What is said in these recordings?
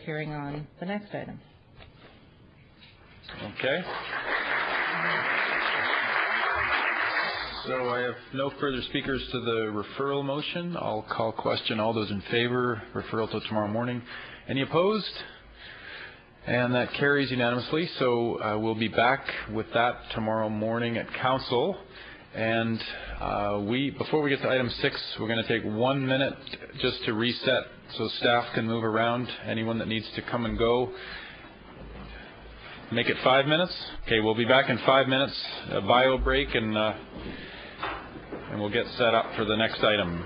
hearing on the next item. Okay. So I have no further speakers to the referral motion. I'll call question. All those in favor, referral till tomorrow morning. Any opposed? And that carries unanimously. So we'll be back with that tomorrow morning at Council. And before we get to item 6, we're going to take 1 minute just to reset so staff can move around. Anyone that needs to come and go. Make it 5 minutes. Okay, we'll be back in 5 minutes. A bio break, and we'll get set up for the next item.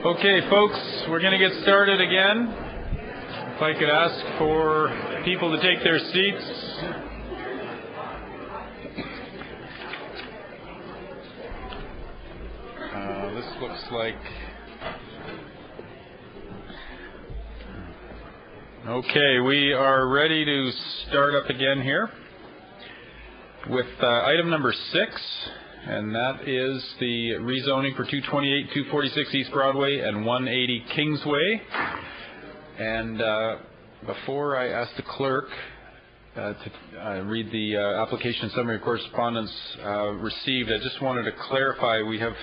Okay, folks, we're going to get started again. If I could ask for people to take their seats. This looks like... Okay, we are ready to start up again here with item number 6. And that is the rezoning for 228, 246 East Broadway and 180 Kingsway. And before I ask the clerk to read the application summary of correspondence received, I just wanted to clarify we have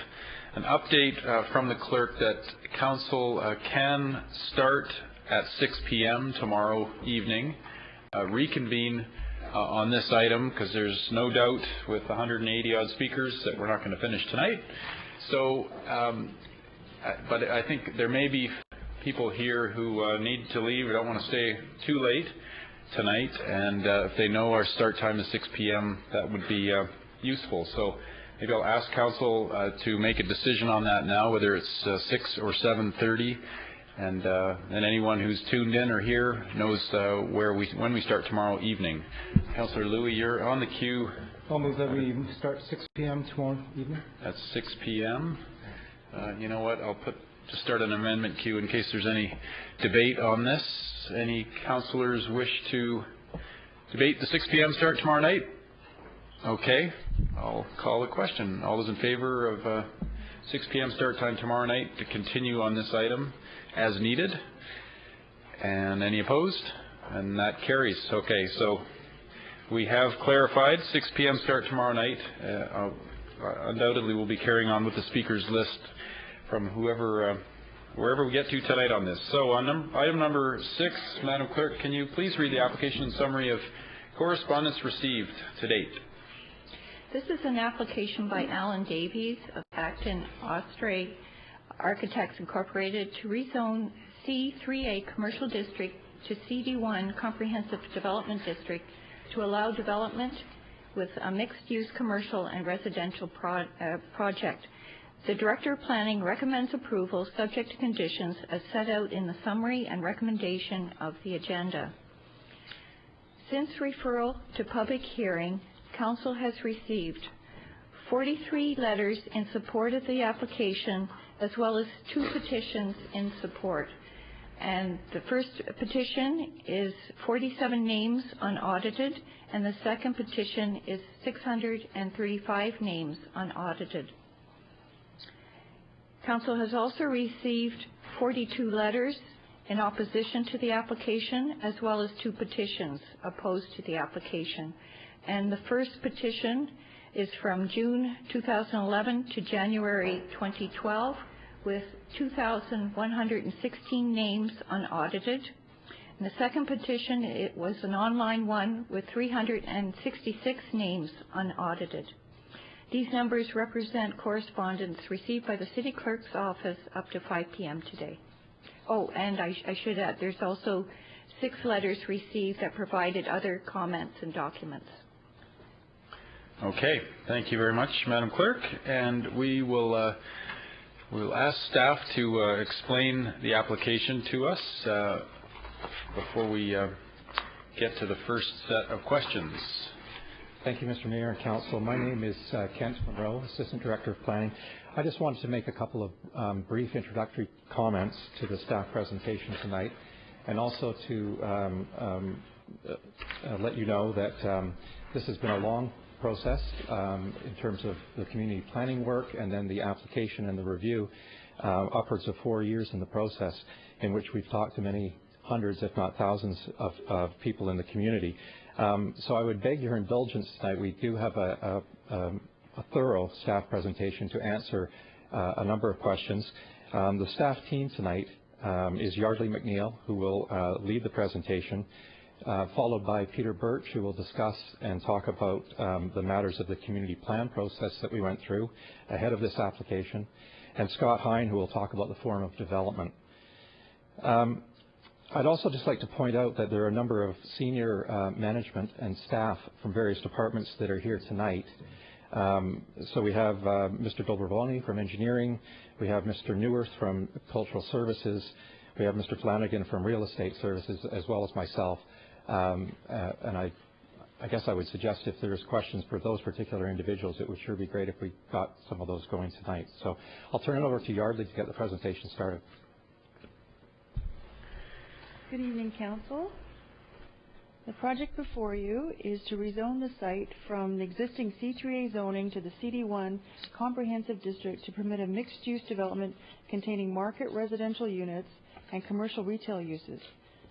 an update from the clerk that council can start at 6 p.m. tomorrow evening, reconvene on this item, because there's no doubt with 180 odd speakers that we're not going to finish tonight. So, but I think there may be people here who need to leave or don't want to stay too late tonight, and if they know our start time is 6 p.m., that would be useful. So maybe I'll ask council to make a decision on that now, whether it's 6 or 7:30. And anyone who's tuned in or here knows when we start tomorrow evening. Councillor Louie, you're on the queue. I'll move that we start 6 p.m. tomorrow evening. At 6 p.m. You know what? I'll just start an amendment queue in case there's any debate on this. Any councillors wish to debate the 6 p.m. start tomorrow night? Okay. I'll call the question. All those in favor of 6 p.m. start time tomorrow night to continue on this item as needed? And any opposed? And that carries. Okay, so we have clarified 6 p.m. start tomorrow night. Undoubtedly we'll be carrying on with the speakers list from wherever we get to tonight on this. So on item number 6, Madam Clerk, can you please read the application and summary of correspondence received to date? This is an application by Alan Davies of Acton Austray Architects Incorporated to rezone C3A Commercial District to CD1 Comprehensive Development District to allow development with a mixed-use commercial and residential project. The Director of Planning recommends approval subject to conditions as set out in the summary and recommendation of the agenda. Since referral to public hearing, Council has received 43 letters in support of the application, as well as 2 petitions in support. And the first petition is 47 names unaudited, and the second petition is 635 names unaudited. Council has also received 42 letters in opposition to the application, as well as 2 petitions opposed to the application. And the first petition is from June 2011 to January 2012 with 2,116 names unaudited. And the second petition, it was an online one with 366 names unaudited. These numbers represent correspondence received by the City Clerk's office up to 5 p.m. today. Oh, and I should add, there's also 6 letters received that provided other comments and documents. Okay, thank you very much, Madam Clerk, and we'll ask staff to explain the application to us before we get to the first set of questions. Thank you, Mr. Mayor and Council. My name is Kent Monroe, Assistant Director of Planning. I just wanted to make a couple of brief introductory comments to the staff presentation tonight, and also to let you know that this has been a long process in terms of the community planning work and then the application and the review, upwards of 4 years in the process, in which we've talked to many hundreds, if not thousands, of people in the community. So I would beg your indulgence tonight. We do have a thorough staff presentation to answer a number of questions. The staff team tonight is Yardley McNeil, who will lead the presentation, followed by Peter Birch, who will discuss and talk about the matters of the community plan process that we went through ahead of this application, and Scott Hine, who will talk about the form of development. I'd also just like to point out that there are a number of senior management and staff from various departments that are here tonight. So we have Mr. Dobrevoni from engineering, we have Mr. Neuwirth from cultural services, we have Mr. Flanagan from real estate services, as well as myself. And I guess I would suggest if there's questions for those particular individuals, it would sure be great if we got some of those going tonight. So I'll turn it over to Yardley to get the presentation started. Good evening, Council. The project before you is to rezone the site from the existing C3A zoning to the CD1 Comprehensive District to permit a mixed-use development containing market residential units and commercial retail uses.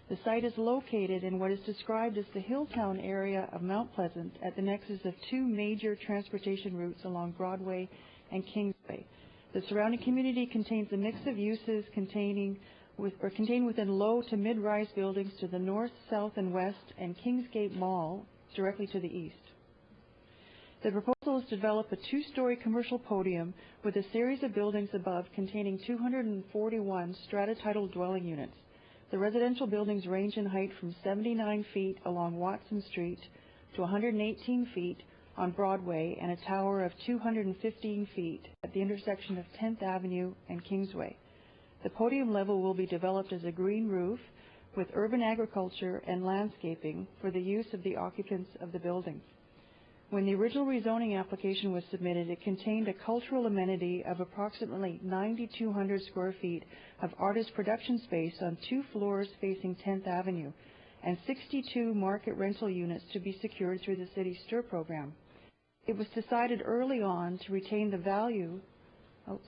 The site is located in what is described as the Hilltown area of Mount Pleasant at the nexus of two major transportation routes along Broadway and Kingsway. The surrounding community contains a mix of uses contained within low to mid-rise buildings to the north, south, and west, and Kingsgate Mall directly to the east. The proposal is to develop a two-story commercial podium with a series of buildings above containing 241 strata-titled dwelling units. The residential buildings range in height from 79 feet along Watson Street to 118 feet on Broadway and a tower of 215 feet at the intersection of 10th Avenue and Kingsway. The podium level will be developed as a green roof with urban agriculture and landscaping for the use of the occupants of the building. When the original rezoning application was submitted, it contained a cultural amenity of approximately 9,200 square feet of artist production space on 2 floors facing 10th Avenue and 62 market rental units to be secured through the city's STIR program. It was decided early on to retain the value of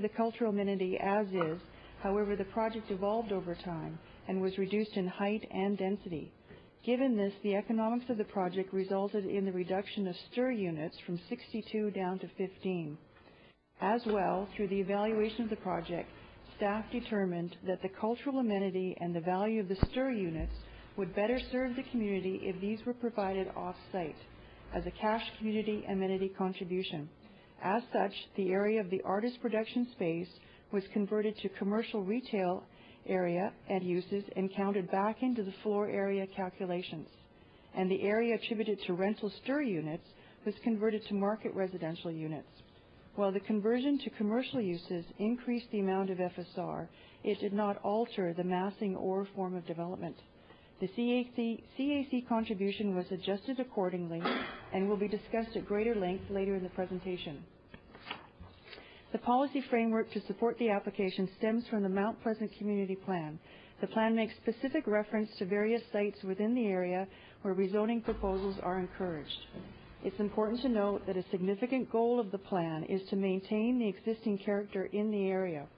the cultural amenity as is. However, the project evolved over time and was reduced in height and density. Given this, the economics of the project resulted in the reduction of STIR units from 62 down to 15. As well, through the evaluation of the project, staff determined that the cultural amenity and the value of the STIR units would better serve the community if these were provided off-site as a cash community amenity contribution. As such, the area of the artist production space was converted to commercial retail area and uses and counted back into the floor area calculations. And the area attributed to rental STIR units was converted to market residential units. While the conversion to commercial uses increased the amount of FSR, it did not alter the massing or form of development. The CAC contribution was adjusted accordingly and will be discussed at greater length later in the presentation. The policy framework to support the application stems from the Mount Pleasant Community Plan. The plan makes specific reference to various sites within the area where rezoning proposals are encouraged. It's important to note that a significant goal of the plan is to maintain the existing character in the area,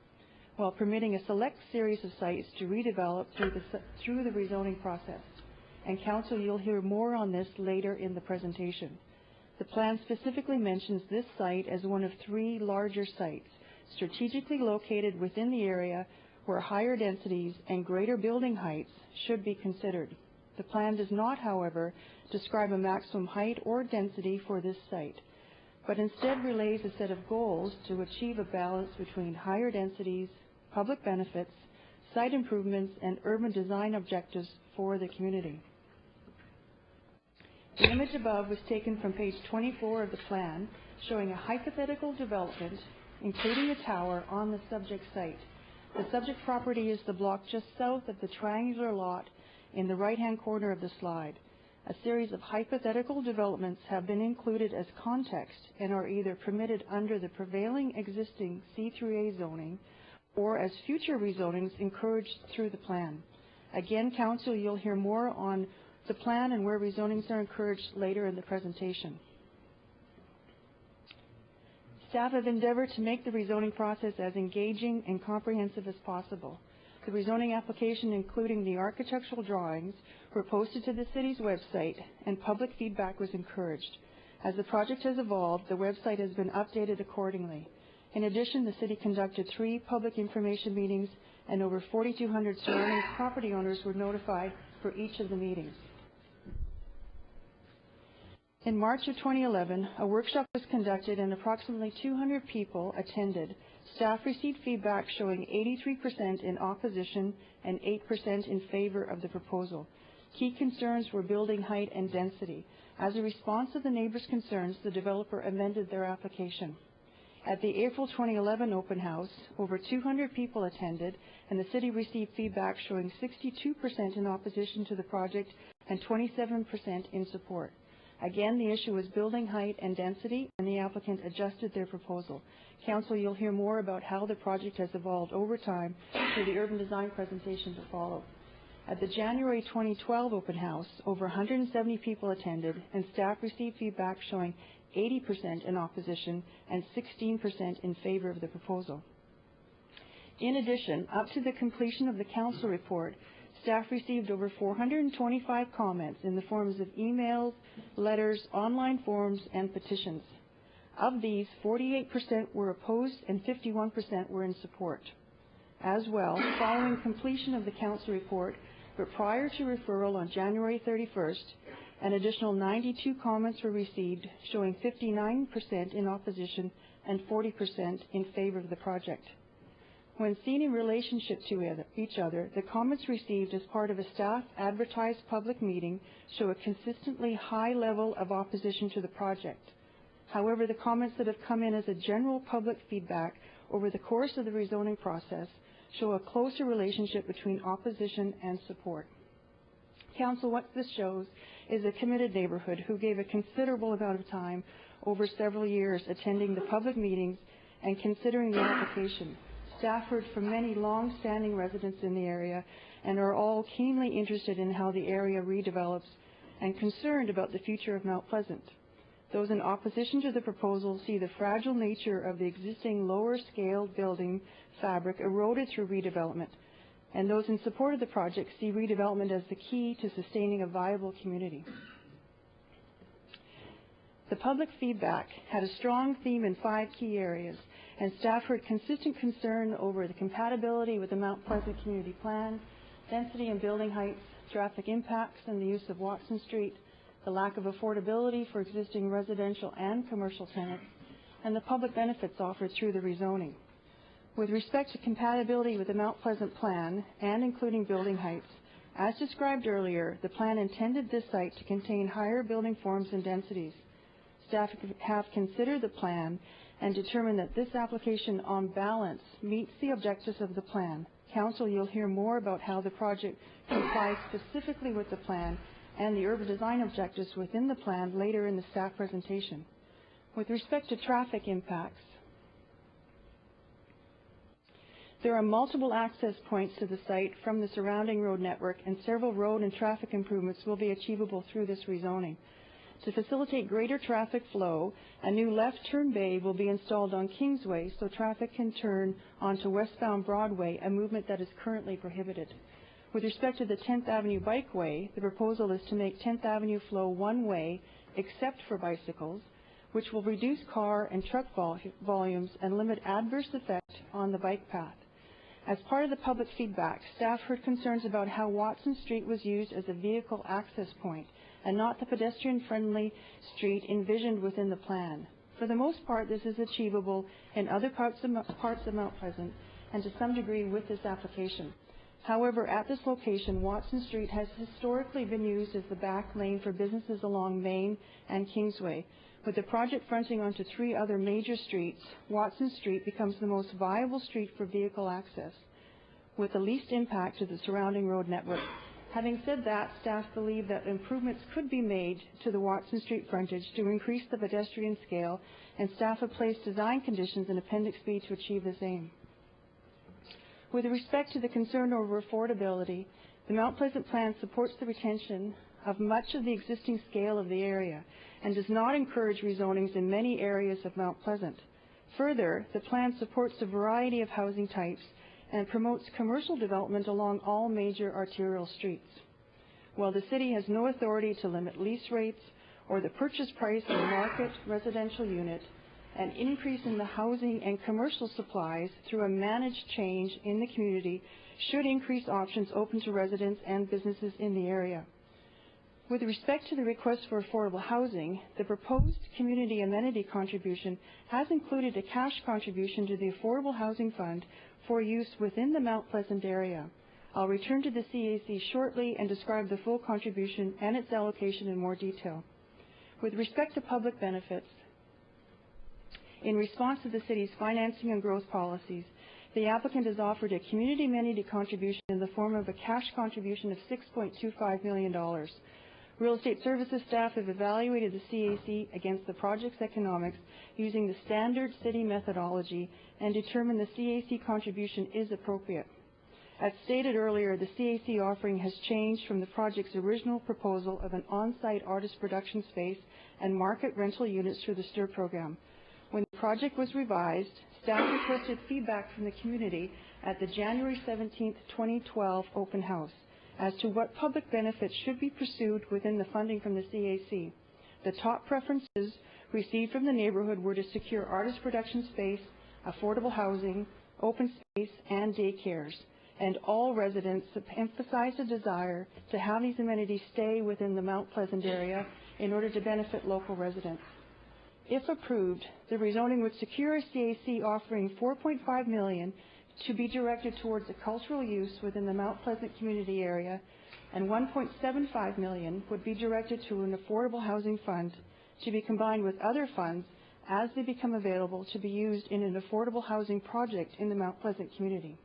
while permitting a select series of sites to redevelop through the rezoning process. And Council, you'll hear more on this later in the presentation. The plan specifically mentions this site as one of 3 larger sites, strategically located within the area where higher densities and greater building heights should be considered. The plan does not, however, describe a maximum height or density for this site, but instead relays a set of goals to achieve a balance between higher densities, public benefits, site improvements, and urban design objectives for the community. The image above was taken from page 24 of the plan, showing a hypothetical development, including a tower, on the subject site. The subject property is the block just south of the triangular lot in the right-hand corner of the slide. A series of hypothetical developments have been included as context and are either permitted under the prevailing existing C3A zoning or as future rezonings encouraged through the plan. Again, Council, you'll hear more on the plan and where rezonings are encouraged later in the presentation. Staff have endeavored to make the rezoning process as engaging and comprehensive as possible. The rezoning application, including the architectural drawings, were posted to the city's website and public feedback was encouraged. As the project has evolved, the website has been updated accordingly. In addition, the City conducted 3 public information meetings, and over 4,200 surrounding property owners were notified for each of the meetings. In March of 2011, a workshop was conducted and approximately 200 people attended. Staff received feedback showing 83% in opposition and 8% in favor of the proposal. Key concerns were building height and density. As a response to the neighbors' concerns, the developer amended their application. At the April 2011 open house, over 200 people attended, and the City received feedback showing 62% in opposition to the project and 27% in support. Again, the issue was building height and density, and the applicant adjusted their proposal. Council, you'll hear more about how the project has evolved over time through the urban design presentation to follow. At the January 2012 open house, over 170 people attended, and staff received feedback showing 80% in opposition and 16% in favor of the proposal. In addition, up to the completion of the council report, staff received over 425 comments in the forms of emails, letters, online forms, and petitions. Of these, 48% were opposed and 51% were in support. As well, following completion of the council report, but prior to referral on January 31st, an additional 92 comments were received, showing 59% in opposition and 40% in favor of the project. When seen in relationship to each other, the comments received as part of a staff advertised public meeting show a consistently high level of opposition to the project. However, the comments that have come in as a general public feedback over the course of the rezoning process show a closer relationship between opposition and support. Council, what this shows is a committed neighbourhood who gave a considerable amount of time over several years attending the public meetings and considering the application. Staff heard from many long-standing residents in the area and are all keenly interested in how the area redevelops and concerned about the future of Mount Pleasant. Those in opposition to the proposal see the fragile nature of the existing lower-scale building fabric eroded through redevelopment, and those in support of the project see redevelopment as the key to sustaining a viable community. The public feedback had a strong theme in 5 key areas, and staff heard consistent concern over the compatibility with the Mount Pleasant Community Plan, density and building heights, traffic impacts and the use of Watson Street, the lack of affordability for existing residential and commercial tenants, and the public benefits offered through the rezoning. With respect to compatibility with the Mount Pleasant Plan and including building heights, as described earlier, the plan intended this site to contain higher building forms and densities. Staff have considered the plan and determined that this application on balance meets the objectives of the plan. Council, you'll hear more about how the project complies specifically with the plan and the urban design objectives within the plan later in the staff presentation. With respect to traffic impacts, there are multiple access points to the site from the surrounding road network, and several road and traffic improvements will be achievable through this rezoning. To facilitate greater traffic flow, a new left turn bay will be installed on Kingsway so traffic can turn onto westbound Broadway, a movement that is currently prohibited. With respect to the 10th Avenue Bikeway, the proposal is to make 10th Avenue flow one-way except for bicycles, which will reduce car and truck volumes and limit adverse effect on the bike path. As part of the public feedback, staff heard concerns about how Watson Street was used as a vehicle access point and not the pedestrian-friendly street envisioned within the plan. For the most part, this is achievable in other parts of Mount Pleasant and to some degree with this application. However, at this location, Watson Street has historically been used as the back lane for businesses along Main and Kingsway. With the project fronting onto 3 other major streets, Watson Street becomes the most viable street for vehicle access, with the least impact to the surrounding road network. Having said that, staff believe that improvements could be made to the Watson Street frontage to increase the pedestrian scale, and staff have placed design conditions in Appendix B to achieve this aim. With respect to the concern over affordability, the Mount Pleasant Plan supports the retention of much of the existing scale of the area and does not encourage rezonings in many areas of Mount Pleasant. Further, the plan supports a variety of housing types and promotes commercial development along all major arterial streets. While the City has no authority to limit lease rates or the purchase price of a market residential unit, an increase in the housing and commercial supplies through a managed change in the community should increase options open to residents and businesses in the area. With respect to the request for affordable housing, the proposed community amenity contribution has included a cash contribution to the Affordable Housing Fund for use within the Mount Pleasant area. I'll return to the CAC shortly and describe the full contribution and its allocation in more detail. With respect to public benefits, in response to the city's financing and growth policies, the applicant has offered a community amenity contribution in the form of a cash contribution of $6.25 million. Real estate services staff have evaluated the CAC against the project's economics using the standard city methodology and determined the CAC contribution is appropriate. As stated earlier, the CAC offering has changed from the project's original proposal of an on-site artist production space and market rental units through the STIR program. When the project was revised, staff requested feedback from the community at the January 17, 2012 open house as to what public benefits should be pursued within the funding from the CAC. The top preferences received from the neighborhood were to secure artist production space, affordable housing, open space, and daycares. And all residents emphasized a desire to have these amenities stay within the Mount Pleasant area in order to benefit local residents. If approved, the rezoning would secure a CAC offering $4.5 million to be directed towards a cultural use within the Mount Pleasant community area, and $1.75 million would be directed to an affordable housing fund to be combined with other funds as they become available to be used in an affordable housing project in the Mount Pleasant community.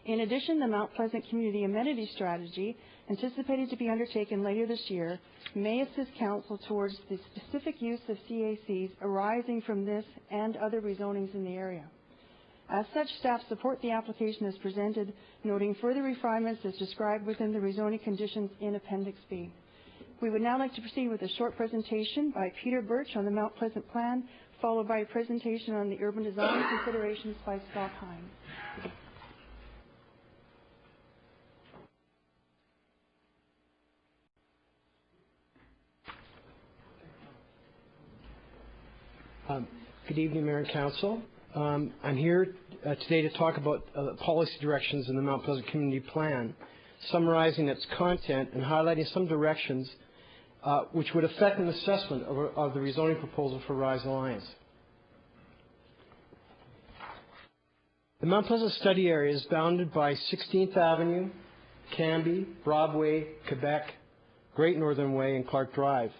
In addition, the Mount Pleasant Community Amenity Strategy, anticipated to be undertaken later this year, may assist Council towards the specific use of CACs arising from this and other rezonings in the area. As such, staff support the application as presented, noting further refinements as described within the rezoning conditions in Appendix B. We would now like to proceed with a short presentation by Peter Birch on the Mount Pleasant Plan, followed by a presentation on the urban design considerations by Scott Hines. Good evening, Mayor and Council. I'm here today to talk about policy directions in the Mount Pleasant Community Plan, summarizing its content and highlighting some directions which would affect an assessment of the rezoning proposal for Rise Alliance. The Mount Pleasant study area is bounded by 16th Avenue, Cambie, Broadway, Quebec, Great Northern Way, and Clark Drive.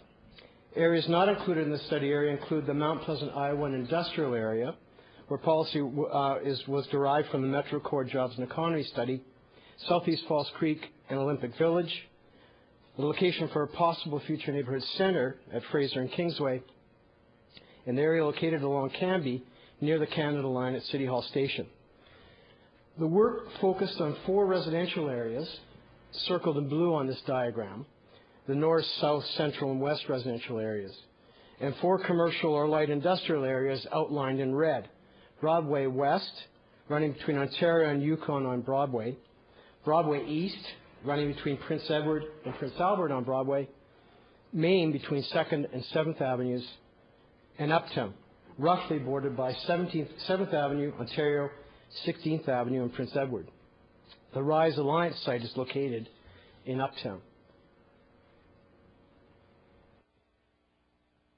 Areas not included in the study area include the Mount Pleasant Iowa Industrial Area, where policy was derived from the Metro Core Jobs and Economy Study, Southeast Falls Creek and Olympic Village, the location for a possible future neighborhood center at Fraser and Kingsway, and the area located along Cambie near the Canada line at City Hall Station. The work focused on 4 residential areas, circled in blue on this diagram, the north, south, central, and west residential areas, and 4 commercial or light industrial areas outlined in red. Broadway West, running between Ontario and Yukon on Broadway, Broadway East, running between Prince Edward and Prince Albert on Broadway, Main between 2nd and 7th Avenues, and Uptown, roughly bordered by 7th Avenue, Ontario, 16th Avenue, and Prince Edward. The Rise Alliance site is located in Uptown.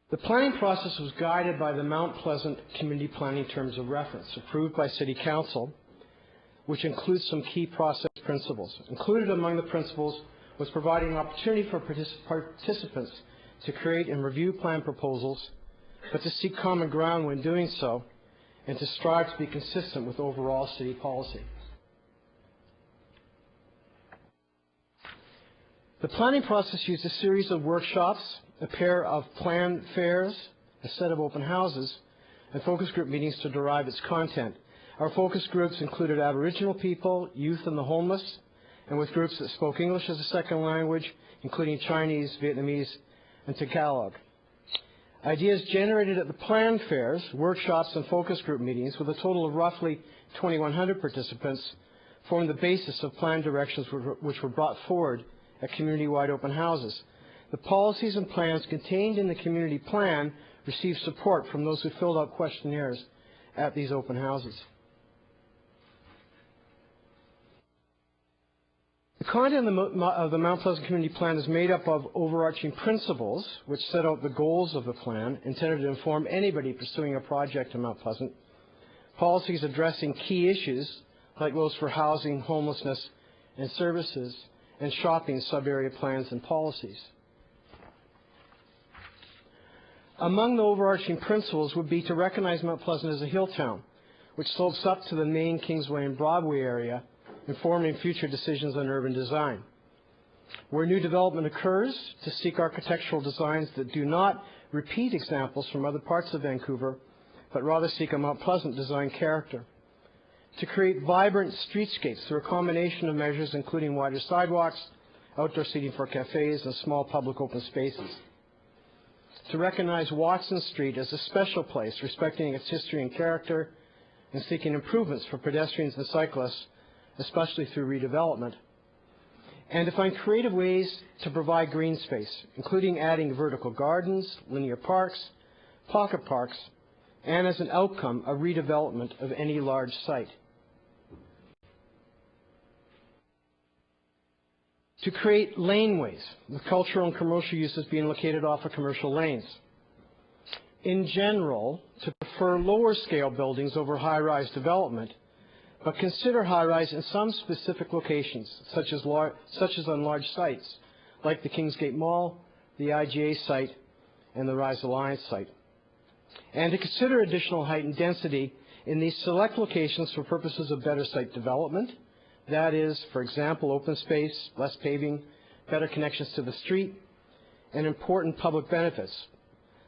The planning process was guided by the Mount Pleasant Community Planning Terms of Reference, approved by City Council, which includes some key process principles. Included among the principles was providing an opportunity for participants to create and review plan proposals, but to seek common ground when doing so, and to strive to be consistent with overall city policy. The planning process used a series of workshops, a pair of plan fairs, a set of open houses, and focus group meetings to derive its content. Our focus groups included Aboriginal people, youth and the homeless, and with groups that spoke English as a second language, including Chinese, Vietnamese, and Tagalog. Ideas generated at the plan fairs, workshops, and focus group meetings, with a total of roughly 2,100 participants, formed the basis of plan directions which were brought forward at community-wide open houses. The policies and plans contained in the community plan received support from those who filled out questionnaires at these open houses. The content of the Mount Pleasant Community Plan is made up of overarching principles which set out the goals of the plan intended to inform anybody pursuing a project in Mount Pleasant, policies addressing key issues like those for housing, homelessness, and services, and shopping sub-area plans and policies. Among the overarching principles would be to recognize Mount Pleasant as a hill town, which slopes up to the main Kingsway and Broadway area, informing future decisions on urban design. Where new development occurs, to seek architectural designs that do not repeat examples from other parts of Vancouver, but rather seek a Mount Pleasant design character. To create vibrant streetscapes through a combination of measures including wider sidewalks, outdoor seating for cafes, and small public open spaces. To recognize Watson Street as a special place, respecting its history and character, and seeking improvements for pedestrians and cyclists, especially through redevelopment. And to find creative ways to provide green space, including adding vertical gardens, linear parks, pocket parks, and as an outcome, a redevelopment of any large site. To create laneways, with cultural and commercial uses being located off of commercial lanes. In general, to prefer lower scale buildings over high-rise development, but consider high-rise in some specific locations, such as on large sites, like the Kingsgate Mall, the IGA site, and the Rise Alliance site. And to consider additional height and density in these select locations for purposes of better site development, that is, for example, open space, less paving, better connections to the street, and important public benefits,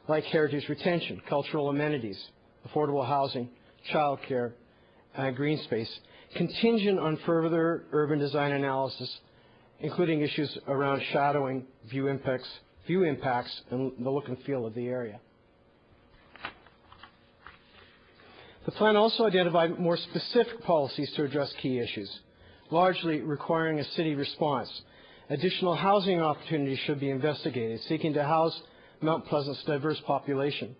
like heritage retention, cultural amenities, affordable housing, childcare, green space, contingent on further urban design analysis, including issues around shadowing, view impacts, and the look and feel of the area. The plan also identified more specific policies to address key issues, largely requiring a city response. Additional housing opportunities should be investigated, seeking to house Mount Pleasant's diverse population.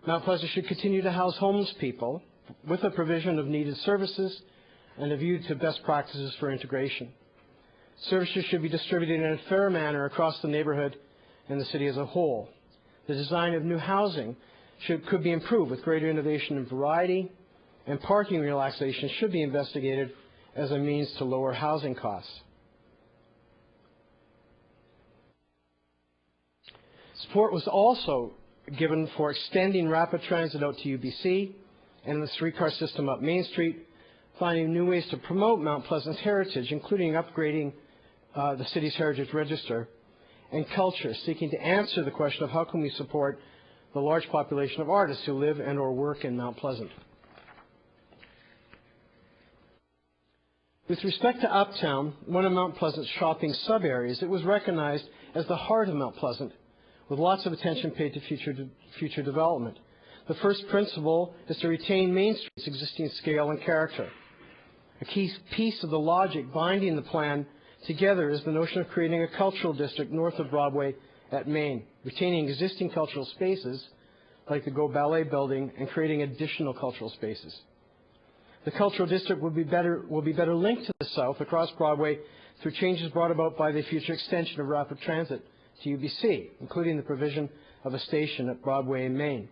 Mount Pleasant should continue to house homeless people with a provision of needed services and a view to best practices for integration. Services should be distributed in a fair manner across the neighborhood and the city as a whole. The design of new housing could be improved with greater innovation and variety, and parking relaxation should be investigated as a means to lower housing costs. Support was also given for extending rapid transit out to UBC and the streetcar system up Main Street, finding new ways to promote Mount Pleasant's heritage, including upgrading the city's heritage register, and culture, seeking to answer the question of how can we support the large population of artists who live and or work in Mount Pleasant. With respect to Uptown, one of Mount Pleasant's shopping sub-areas, it was recognized as the heart of Mount Pleasant, with lots of attention paid to future development. The first principle is to retain Main Street's existing scale and character. A key piece of the logic binding the plan together is the notion of creating a cultural district north of Broadway at Main, retaining existing cultural spaces like the Go Ballet building and creating additional cultural spaces. The cultural district will be better linked to the south across Broadway through changes brought about by the future extension of rapid transit to UBC, including the provision of a station at Broadway and Main.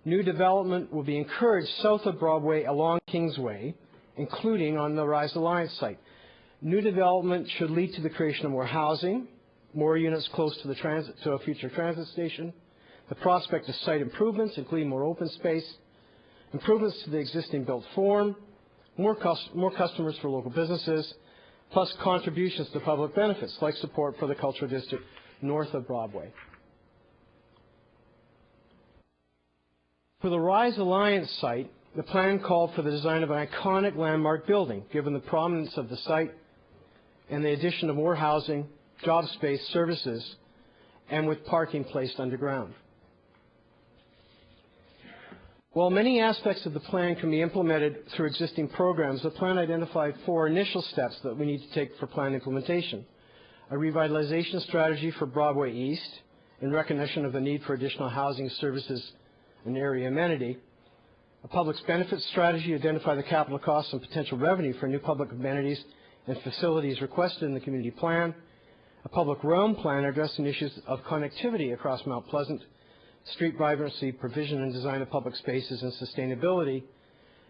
New development will be encouraged south of Broadway along Kingsway, including on the Rise Alliance site. New development should lead to the creation of more housing, more units close to a future transit station, the prospect of site improvements, including more open space, improvements to the existing built form, more customers for local businesses, plus contributions to public benefits like support for the cultural district north of Broadway. For the Rise Alliance site, the plan called for the design of an iconic landmark building, given the prominence of the site and the addition of more housing, job space, services, and with parking placed underground. While many aspects of the plan can be implemented through existing programs, the plan identified 4 initial steps that we need to take for plan implementation. a revitalization strategy for Broadway East in recognition of the need for additional housing services and area amenity, a public benefits strategy to identify the capital costs and potential revenue for new public amenities and facilities requested in the community plan, a public realm plan addressing issues of connectivity across Mount Pleasant, street vibrancy, provision and design of public spaces, and sustainability,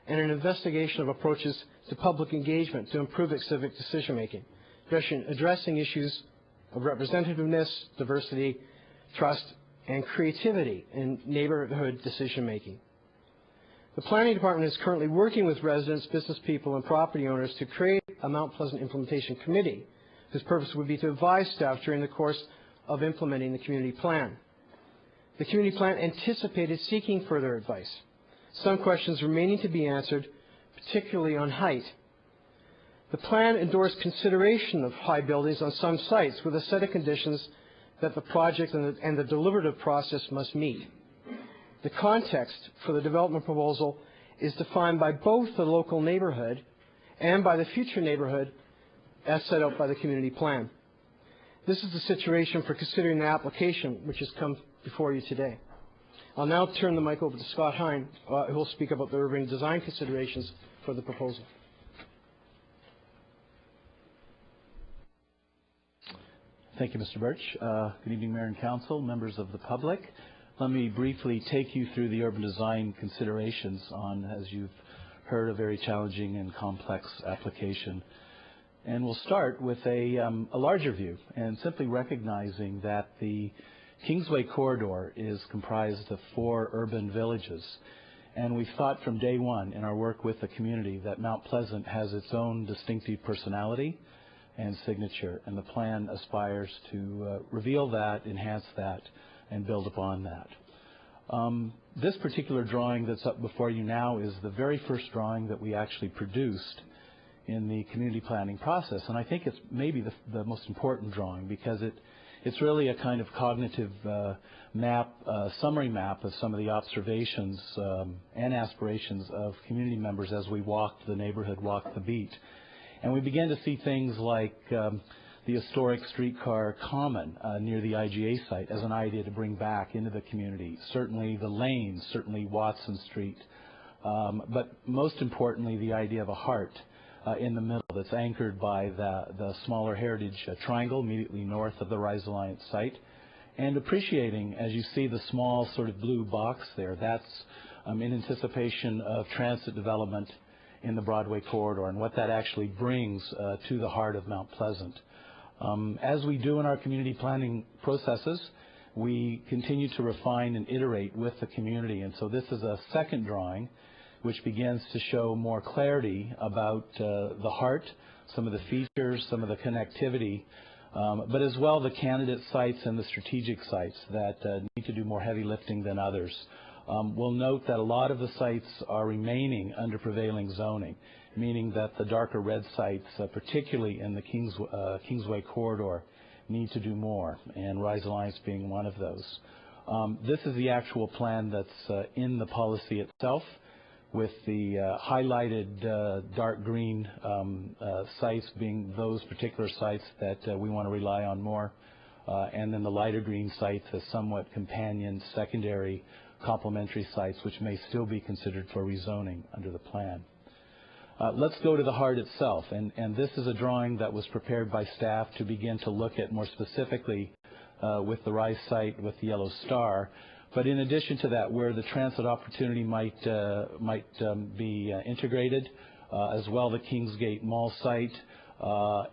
and an investigation of approaches to public engagement to improve civic decision-making, addressing issues of representativeness, diversity, trust, and creativity in neighborhood decision-making. The Planning Department is currently working with residents, business people, and property owners to create a Mount Pleasant Implementation Committee, whose purpose would be to advise staff during the course of implementing the community plan. The community plan anticipated seeking further advice. Some questions remaining to be answered, particularly on height. The plan endorsed consideration of high buildings on some sites with a set of conditions that the project and the deliberative process must meet. The context for the development proposal is defined by both the local neighborhood and by the future neighborhood as set out by the community plan. This is the situation for considering the application which has come before you today. I'll now turn the mic over to Scott Hine, who will speak about the urban design considerations for the proposal. Thank you, Mr. Birch. Good evening, Mayor and Council, members of the public. Let me briefly take you through the urban design considerations on, as you've heard, a very challenging and complex application. And we'll start with a larger view and simply recognizing that the Kingsway corridor is comprised of 4 urban villages. And we've thought from day one in our work with the community that Mount Pleasant has its own distinctive personality and signature, and the plan aspires to reveal that, enhance that, and build upon that. This particular drawing that's up before you now is the very first drawing that we actually produced in the community planning process, and I think it's maybe the most important drawing because it's really a kind of cognitive map, summary map of some of the observations and aspirations of community members as we walked the neighborhood, walked the beat. And we began to see things like the historic streetcar common near the IGA site as an idea to bring back into the community. Certainly the lanes, certainly Watson Street, but most importantly the idea of a heart in the middle that's anchored by the smaller heritage triangle immediately north of the Rise Alliance site. And appreciating, as you see the small sort of blue box there, that's in anticipation of transit development in the Broadway corridor and what that actually brings to the heart of Mount Pleasant. As we do in our community planning processes, we continue to refine and iterate with the community. And so this is a second drawing which begins to show more clarity about the heart, some of the features, some of the connectivity, but as well the candidate sites and the strategic sites that need to do more heavy lifting than others. We'll note that a lot of the sites are remaining under prevailing zoning, meaning that the darker red sites, particularly in the Kingsway corridor, need to do more, and Rise Alliance being one of those. This is the actual plan that's in the policy itself, with the highlighted dark green sites being those particular sites that we want to rely on more, and then the lighter green sites as somewhat companion, secondary, complementary sites which may still be considered for rezoning under the plan. Let's go to the heart itself, and this is a drawing that was prepared by staff to begin to look at more specifically with the Rise site with the yellow star. But in addition to that, where the transit opportunity might be integrated, as well the Kingsgate Mall site,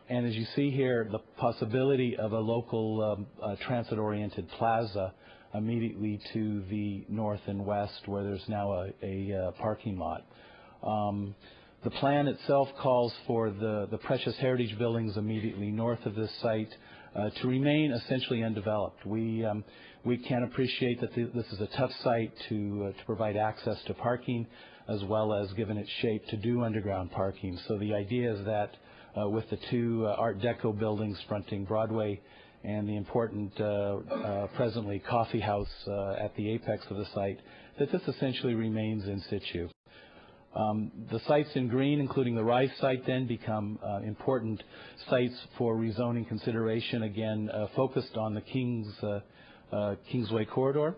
and as you see here, the possibility of a local transit-oriented plaza immediately to the north and west, where there's now a parking lot. The plan itself calls for the precious heritage buildings immediately north of this site to remain essentially undeveloped. We can appreciate that this is a tough site to provide access to parking, as well as, given its shape, to do underground parking. So the idea is that with the 2 Art Deco buildings fronting Broadway and the important presently coffee house at the apex of the site, that this essentially remains in situ. The sites in green, including the Rise site, then become important sites for rezoning consideration, again focused on the Kingsway corridor.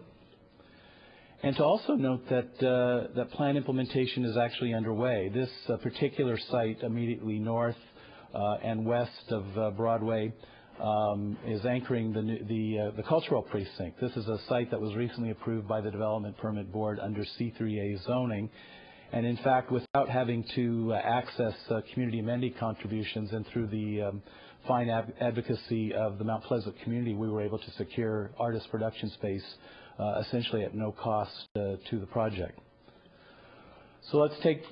And to also note that plan implementation is actually underway. This particular site immediately north and west of Broadway is anchoring the cultural precinct. This is a site that was recently approved by the Development Permit Board under C3A zoning. And in fact, without having to access community amenity contributions and through the fine advocacy of the Mount Pleasant community, we were able to secure artist production space essentially at no cost to the project. So let's take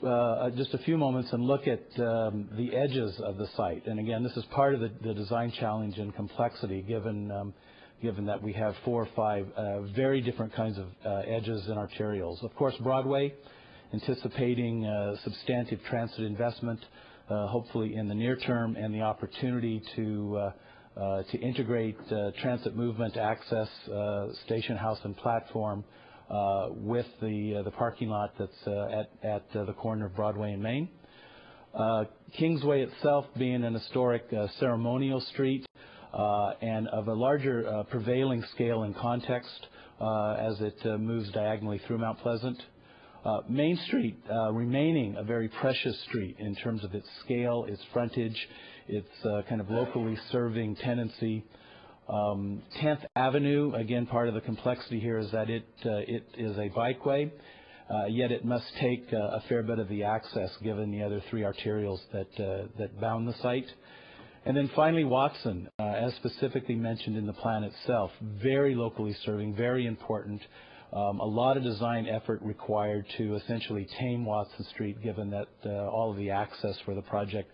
just a few moments and look at the edges of the site. And again, this is part of the design challenge and complexity, given that we have 4 or 5 very different kinds of edges and arterials. Of course, Broadway, anticipating substantive transit investment, hopefully in the near term, and the opportunity to integrate transit movement, access, station house, and platform with the parking lot that's at the corner of Broadway and Main. Kingsway itself being an historic ceremonial street and of a larger prevailing scale and context as it moves diagonally through Mount Pleasant. Main Street remaining a very precious street in terms of its scale, its frontage, its kind of locally serving tenancy. 10th Avenue, again, part of the complexity here is that it is a bikeway, yet it must take a fair bit of the access given the other 3 arterials that bound the site. And then finally, Watson, as specifically mentioned in the plan itself, very locally serving, very important. A lot of design effort required to essentially tame Watson Street, given that all of the access for the project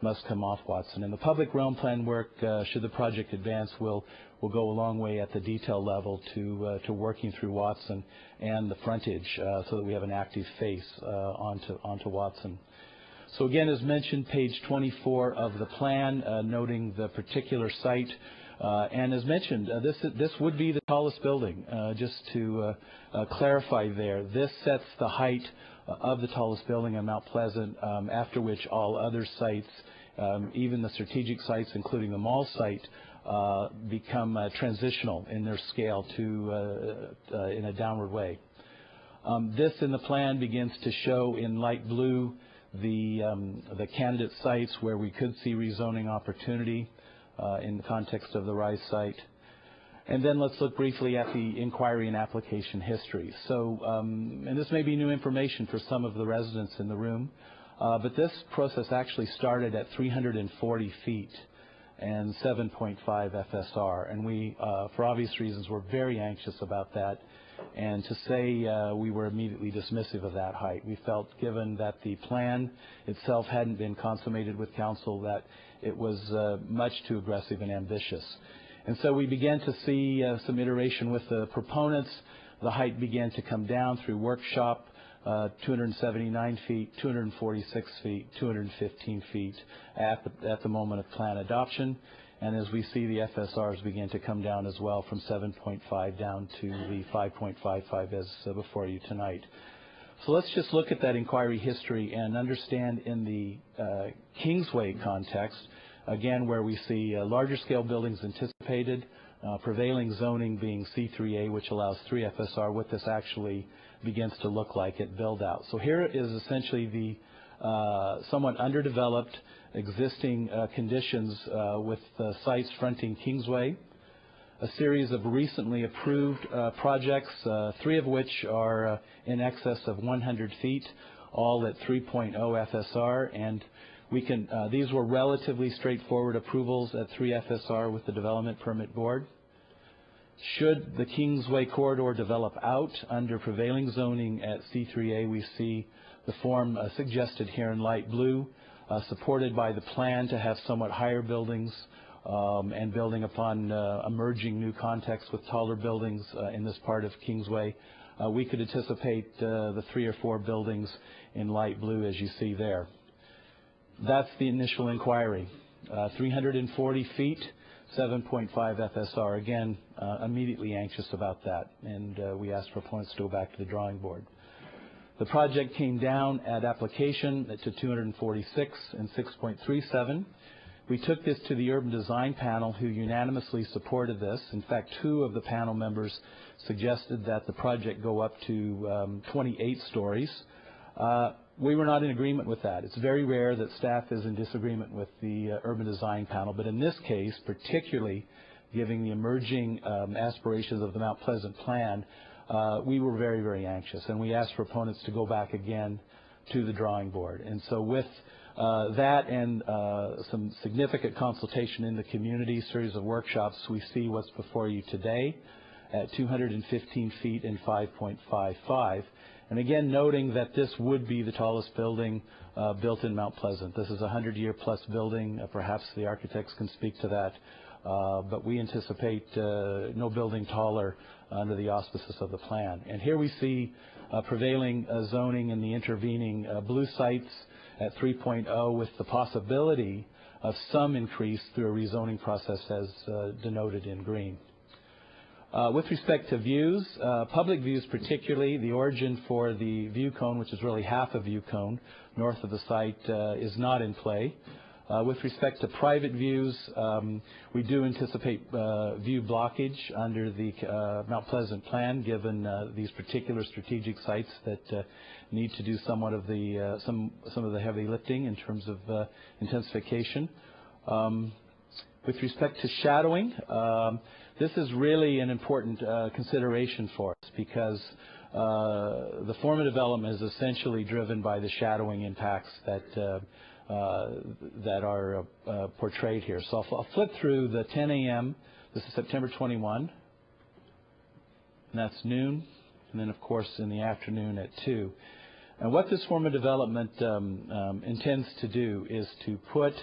must come off Watson. And the public realm plan work, should the project advance, will go a long way at the detail level to working through Watson and the frontage so that we have an active face onto Watson. So again, as mentioned, page 24 of the plan, noting the particular site. And as mentioned, this would be the tallest building. Just to clarify there, this sets the height of the tallest building on Mount Pleasant, after which all other sites, even the strategic sites, including the mall site, become transitional in their scale in a downward way. This in the plan begins to show in light blue the candidate sites where we could see rezoning opportunity in the context of the Rise site. And then let's look briefly at the inquiry and application history. So, and this may be new information for some of the residents in the room, but this process actually started at 340 feet and 7.5 FSR. And we, for obvious reasons, were very anxious about that. And to say we were immediately dismissive of that height. We felt, given that the plan itself hadn't been consummated with council, that it was much too aggressive and ambitious. And so we began to see some iteration with the proponents. The height began to come down through workshop, 279 feet, 246 feet, 215 feet at the moment of plan adoption. And as we see, the FSRs begin to come down as well from 7.5 down to the 5.55 as before you tonight. So let's just look at that inquiry history and understand in the Kingsway context, again, where we see larger scale buildings anticipated, prevailing zoning being C3A, which allows 3 FSR, what this actually begins to look like at build out. So here is essentially the somewhat underdeveloped existing conditions with sites fronting Kingsway, a series of recently approved projects, 3 of which are in excess of 100 feet, all at 3.0 FSR, and we can, these were relatively straightforward approvals at 3 FSR with the Development Permit Board. Should the Kingsway corridor develop out under prevailing zoning at C3A, we see the form suggested here in light blue, supported by the plan to have somewhat higher buildings and building upon emerging new context with taller buildings in this part of Kingsway. We could anticipate the 3 or 4 buildings in light blue as you see there. That's the initial inquiry. 340 feet, 7.5 FSR. Again, immediately anxious about that, and we asked proponents to go back to the drawing board. The project came down at application to 246 and 6.37. We took this to the urban design panel, who unanimously supported this. In fact, 2 of the panel members suggested that the project go up to 28 stories. We were not in agreement with that. It's very rare that staff is in disagreement with the urban design panel, but in this case, particularly given the emerging aspirations of the Mount Pleasant plan, we were very, very anxious, and we asked proponents to go back again to the drawing board. And so with that and some significant consultation in the community, series of workshops, we see what's before you today at 215 feet and 5.55. And again, noting that this would be the tallest building built in Mount Pleasant. This is a 100-year-plus building. Perhaps the architects can speak to that. But we anticipate no building taller under the auspices of the plan. And here we see prevailing zoning in the intervening blue sites at 3.0 with the possibility of some increase through a rezoning process as denoted in green. With respect to views, public views particularly, the origin for the view cone, which is really half a view cone north of the site, is not in play. With respect to private views, we do anticipate view blockage under the Mount Pleasant plan, given these particular strategic sites that need to do somewhat of the some of the heavy lifting in terms of intensification. With respect to shadowing, this is really an important consideration for us, because the form of development is essentially driven by the shadowing impacts that are portrayed here. So I'll flip through the 10 a.m. This is September 21, and that's noon, and then of course in the afternoon at 2. And what this form of development intends to do is to put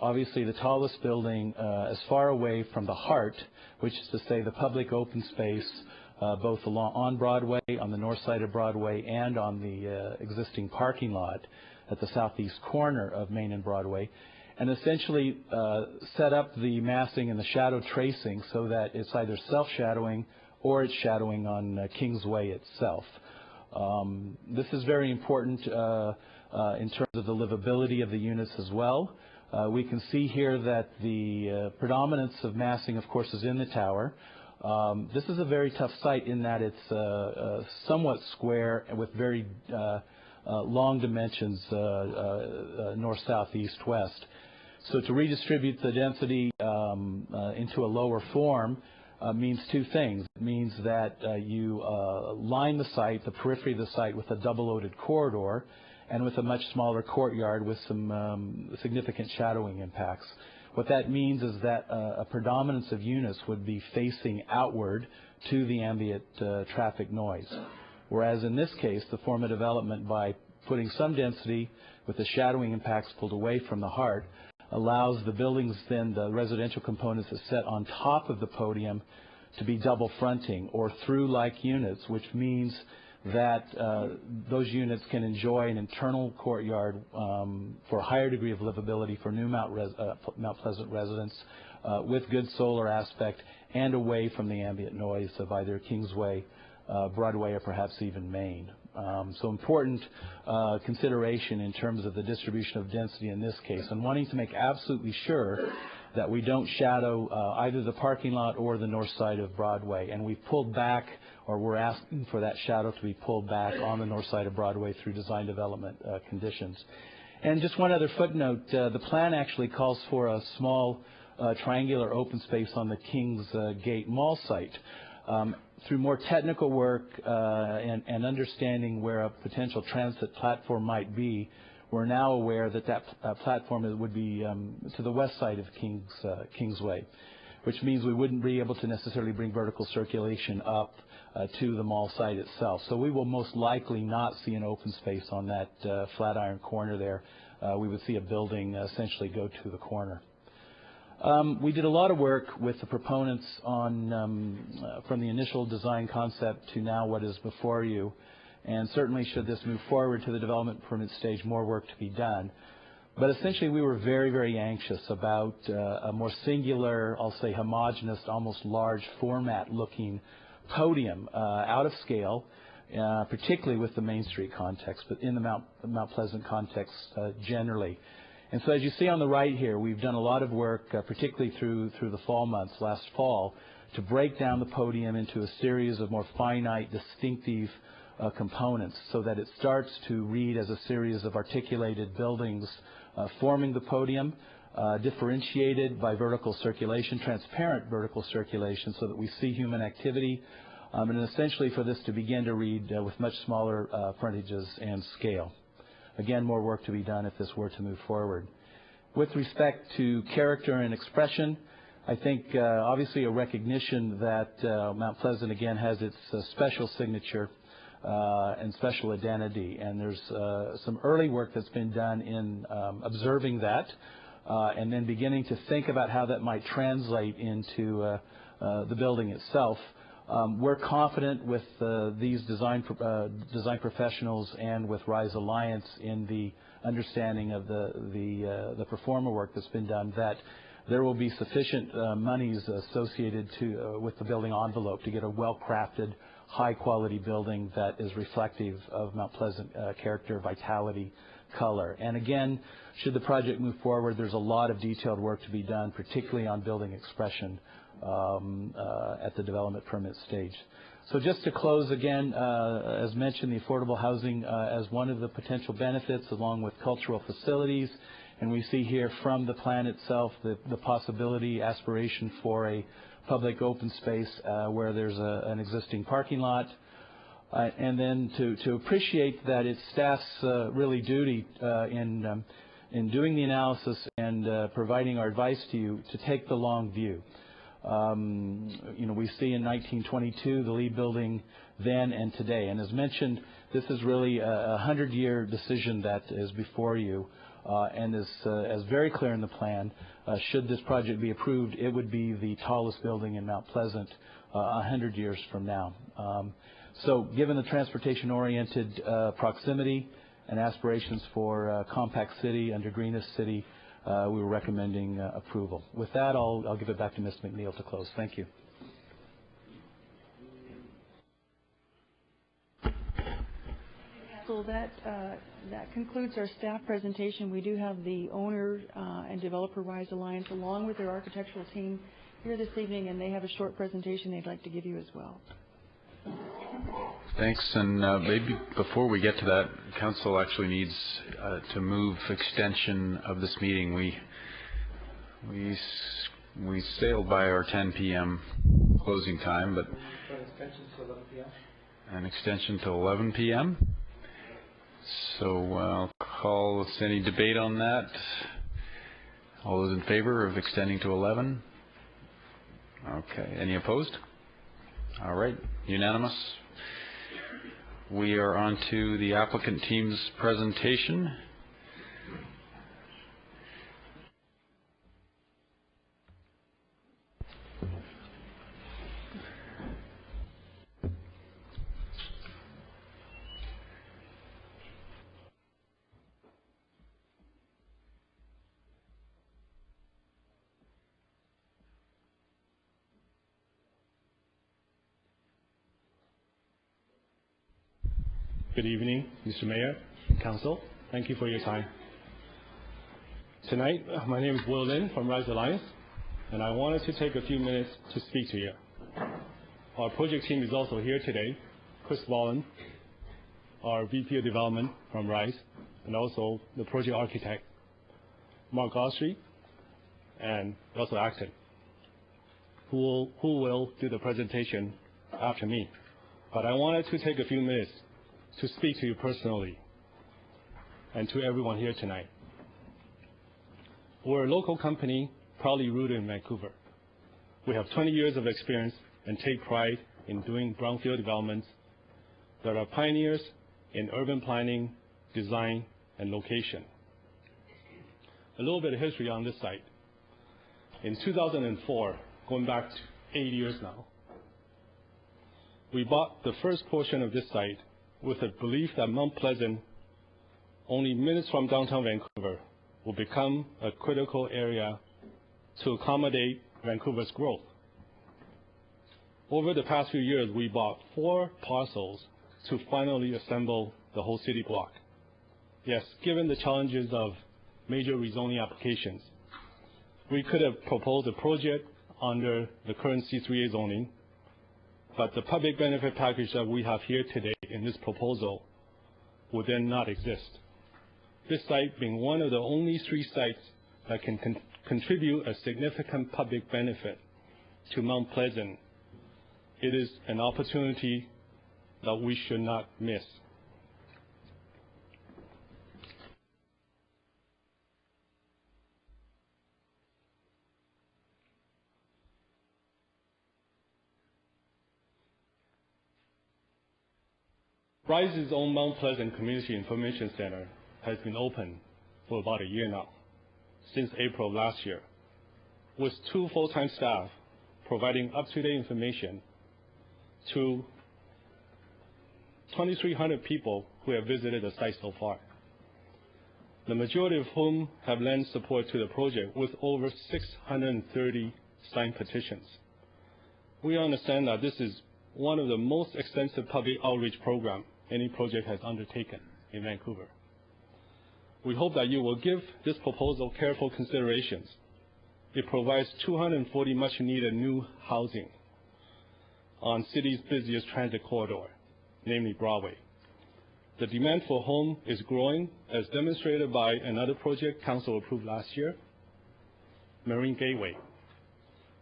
obviously the tallest building as far away from the heart, which is to say the public open space both along on Broadway, on the north side of Broadway, and on the existing parking lot at the southeast corner of Main and Broadway, and essentially set up the massing and the shadow tracing so that it's either self-shadowing or it's shadowing on Kingsway itself. This is very important in terms of the livability of the units as well. We can see here that the predominance of massing, of course, is in the tower. This is a very tough site in that it's somewhat square and with very long dimensions, north, south, east, west. So to redistribute the density into a lower form means 2 things. It means that you line the site, the periphery of the site, with a double-loaded corridor and with a much smaller courtyard with some significant shadowing impacts. What that means is that a predominance of units would be facing outward to the ambient traffic noise. Whereas in this case, the form of development, by putting some density with the shadowing impacts pulled away from the heart, allows the buildings, then the residential components that sit on top of the podium, to be double fronting or through-like units, which means that those units can enjoy an internal courtyard for a higher degree of livability for new Mount Pleasant residents with good solar aspect and away from the ambient noise of either Kingsway, Broadway, or perhaps even Main. So important consideration in terms of the distribution of density in this case, and wanting to make absolutely sure that we don't shadow either the parking lot or the north side of Broadway. And we've pulled back, or we're asking for that shadow to be pulled back on the north side of Broadway through design development conditions. And just one other footnote, the plan actually calls for a small triangular open space on the Kings Gate Mall site. Through more technical work and understanding where a potential transit platform might be, we're now aware that that platform would be to the west side of Kingsway, which means we wouldn't be able to necessarily bring vertical circulation up to the mall site itself. So we will most likely not see an open space on that Flatiron corner there. We would see a building essentially go to the corner. We did a lot of work with the proponents on from the initial design concept to now what is before you, and certainly should this move forward to the development permit stage, more work to be done. But essentially we were very, very anxious about a more singular, I'll say homogeneous, almost large format looking podium, out of scale, particularly with the Main Street context, but in the Mount Pleasant context generally. And so as you see on the right here, we've done a lot of work, particularly through the fall months, last fall, to break down the podium into a series of more finite, distinctive components so that it starts to read as a series of articulated buildings forming the podium, differentiated by vertical circulation, transparent vertical circulation, so that we see human activity, and essentially for this to begin to read with much smaller frontages and scale. Again, more work to be done if this were to move forward. With respect to character and expression, I think obviously a recognition that Mount Pleasant again has its special signature and special identity, and there's some early work that's been done in observing that and then beginning to think about how that might translate into the building itself. We're confident with these design professionals and with Rise Alliance in the understanding of the performer work that's been done that there will be sufficient monies associated with the building envelope to get a well-crafted, high-quality building that is reflective of Mount Pleasant character, vitality, color. And again, should the project move forward, there's a lot of detailed work to be done, particularly on building expression at the development permit stage. So just to close again, as mentioned, the affordable housing as one of the potential benefits, along with cultural facilities. And we see here from the plan itself the possibility, aspiration for a public open space where there's an existing parking lot. And then to appreciate that it's staff's really duty in doing the analysis and providing our advice to you to take the long view. We see in 1922 the Lee Building then and today. And as mentioned, this is really a 100-year decision that is before you and is very clear in the plan. Should this project be approved, it would be the tallest building in Mount Pleasant 100 years from now. So given the transportation-oriented proximity and aspirations for a compact city under greenest city, we were recommending approval. With that, I'll give it back to Ms. McNeil to close. Thank you. So that concludes our staff presentation. We do have the owner and developer Rise Alliance along with their architectural team here this evening, and they have a short presentation they'd like to give you as well. Thanks. And maybe before we get to that, Council actually needs to move extension of this meeting. We sailed by our 10 p.m. closing time, but an extension to 11 p.m. So I'll call any debate on that. All those in favor of extending to 11? Okay. Any opposed? All right. Unanimous. We are on to the applicant team's presentation. Good evening, Mr. Mayor, Council. Thank you for your time. Tonight, my name is Will Lin from Rise Alliance, and I wanted to take a few minutes to speak to you. Our project team is also here today. Chris Vollen, our VP of Development from Rise, and also the project architect, Mark Austrie, and Russell Acton, who will do the presentation after me. But I wanted to take a few minutes to speak to you personally and to everyone here tonight. We're a local company proudly rooted in Vancouver. We have 20 years of experience and take pride in doing brownfield developments that are pioneers in urban planning, design, and location. A little bit of history on this site. In 2004, going back to 8 years now, we bought the first portion of this site with the belief that Mount Pleasant, only minutes from downtown Vancouver, will become a critical area to accommodate Vancouver's growth. Over the past few years, we bought 4 parcels to finally assemble the whole city block. Yes, given the challenges of major rezoning applications, we could have proposed a project under the current C3A zoning, but the public benefit package that we have here today in this proposal would then not exist. This site being one of the only 3 sites that can contribute a significant public benefit to Mount Pleasant, it is an opportunity that we should not miss. RISE's own Mount Pleasant Community Information Center has been open for about a year now, since April of last year, with 2 full-time staff providing up-to-date information to 2,300 people who have visited the site so far, the majority of whom have lent support to the project with over 630 signed petitions. We understand that this is one of the most extensive public outreach programs any project has undertaken in Vancouver. We hope that you will give this proposal careful considerations. It provides 240 much-needed new housing on city's busiest transit corridor, namely Broadway. The demand for home is growing, as demonstrated by another project Council approved last year, Marine Gateway.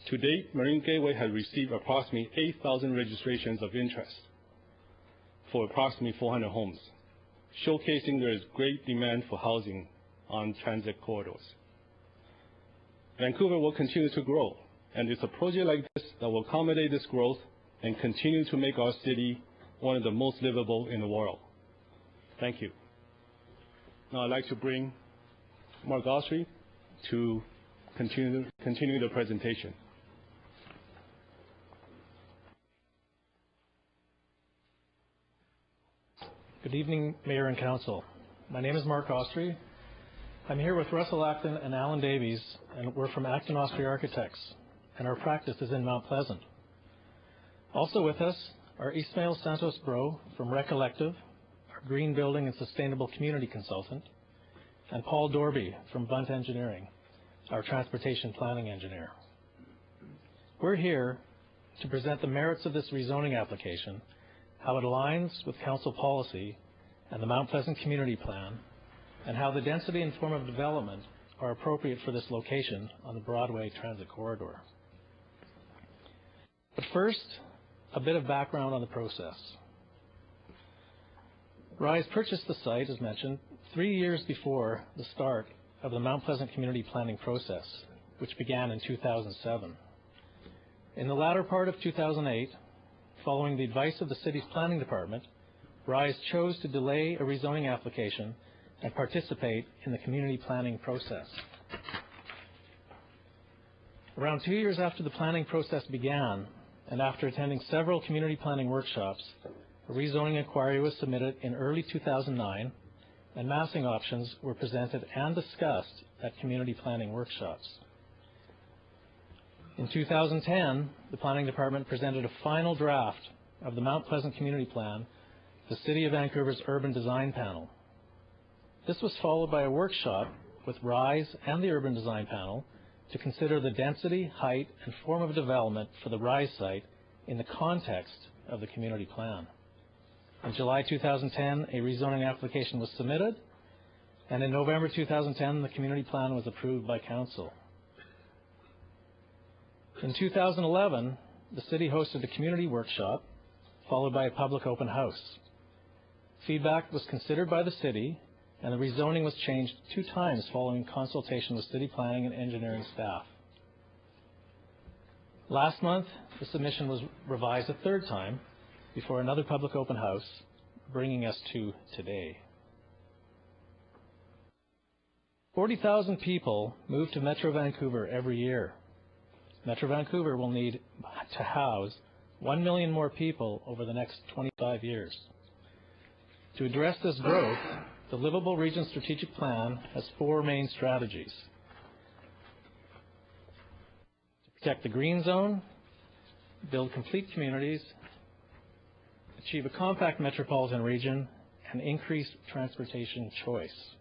To date, Marine Gateway has received approximately 8,000 registrations of interest for approximately 400 homes, showcasing there is great demand for housing on transit corridors. Vancouver will continue to grow, and it's a project like this that will accommodate this growth and continue to make our city one of the most livable in the world. Thank you. Now I'd like to bring Mark Austrie to continue the presentation. Good evening, Mayor and Council. My name is Mark Austrie. I'm here with Russell Acton and Alan Davies, and we're from Acton Austrie Architects, and our practice is in Mount Pleasant. Also with us are Ismael Santos Bro from Recollective, our Green Building and Sustainable Community Consultant, and Paul Dorby from Bunt Engineering, our Transportation Planning Engineer. We're here to present the merits of this rezoning application, how it aligns with Council policy and the Mount Pleasant Community Plan, and how the density and form of development are appropriate for this location on the Broadway Transit Corridor. But first, a bit of background on the process. RISE purchased the site, as mentioned, 3 years before the start of the Mount Pleasant Community Planning process, which began in 2007. In the latter part of 2008, following the advice of the city's planning department, RISE chose to delay a rezoning application and participate in the community planning process. Around 2 years after the planning process began, and after attending several community planning workshops, a rezoning inquiry was submitted in early 2009, and massing options were presented and discussed at community planning workshops. In 2010, the Planning Department presented a final draft of the Mount Pleasant Community Plan to the City of Vancouver's Urban Design Panel. This was followed by a workshop with RISE and the Urban Design Panel to consider the density, height, and form of development for the RISE site in the context of the community plan. In July 2010, a rezoning application was submitted, and in November 2010, the community plan was approved by Council. In 2011, the city hosted a community workshop, followed by a public open house. Feedback was considered by the city, and the rezoning was changed 2 times following consultation with city planning and engineering staff. Last month, the submission was revised a 3rd time before another public open house, bringing us to today. 40,000 people move to Metro Vancouver every year. Metro Vancouver will need to house 1 million more people over the next 25 years. To address this growth, the Livable Region Strategic Plan has 4 main strategies: to protect the green zone, build complete communities, achieve a compact metropolitan region, and increase transportation choice.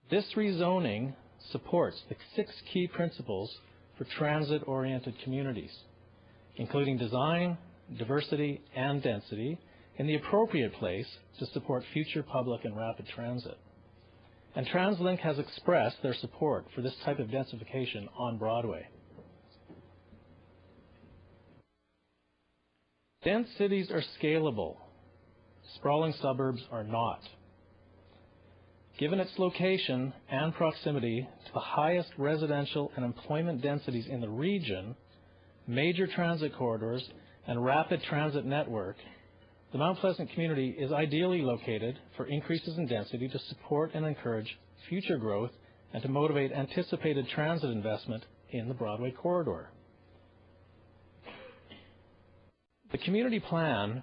This rezoning supports the 6 key principles for transit-oriented communities, including design, diversity, and density in the appropriate place to support future public and rapid transit. And TransLink has expressed their support for this type of densification on Broadway. Dense cities are scalable. Sprawling suburbs are not. Given its location and proximity to the highest residential and employment densities in the region, major transit corridors, and rapid transit network, the Mount Pleasant community is ideally located for increases in density to support and encourage future growth and to motivate anticipated transit investment in the Broadway corridor. The community plan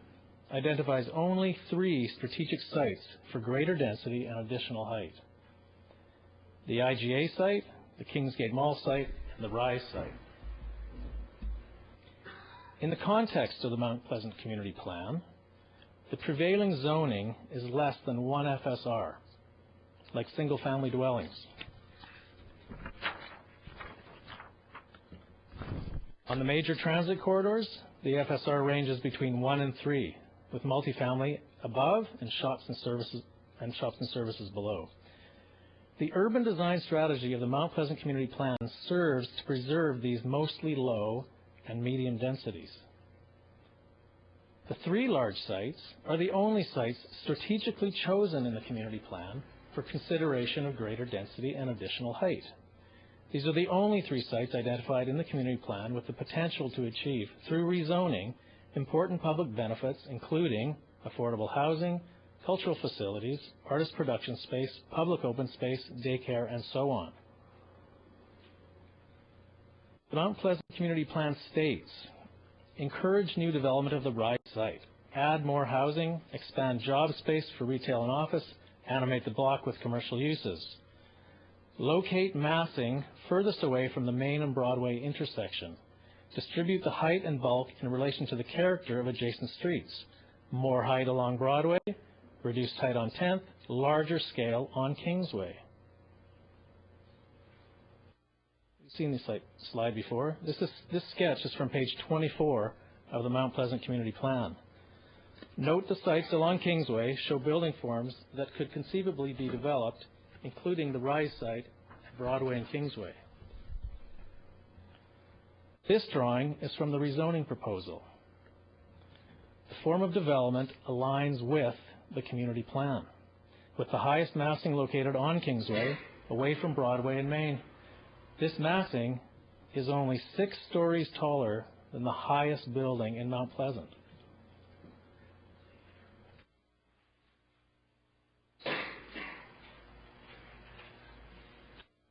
identifies only 3 strategic sites for greater density and additional height: the IGA site, the Kingsgate Mall site, and the Rise site. In the context of the Mount Pleasant Community Plan, the prevailing zoning is less than 1 FSR, like single-family dwellings. On the major transit corridors, the FSR ranges between 1 and 3, with multifamily above and shops and services below. The urban design strategy of the Mount Pleasant Community Plan serves to preserve these mostly low and medium densities. The 3 large sites are the only sites strategically chosen in the community plan for consideration of greater density and additional height. These are the only 3 sites identified in the community plan with the potential to achieve, through rezoning, important public benefits including affordable housing, cultural facilities, artist production space, public open space, daycare, and so on. The Mount Pleasant Community Plan states, encourage new development of the Rise site, add more housing, expand job space for retail and office, animate the block with commercial uses. Locate massing furthest away from the Main and Broadway intersection. Distribute the height and bulk in relation to the character of adjacent streets. More height along Broadway, reduced height on 10th, larger scale on Kingsway. You've seen this slide before. This sketch is from page 24 of the Mount Pleasant Community Plan. Note the sites along Kingsway show building forms that could conceivably be developed, including the Rise site at Broadway and Kingsway. This drawing is from the rezoning proposal. The form of development aligns with the community plan, with the highest massing located on Kingsway, away from Broadway and Main. This massing is only 6 stories taller than the highest building in Mount Pleasant.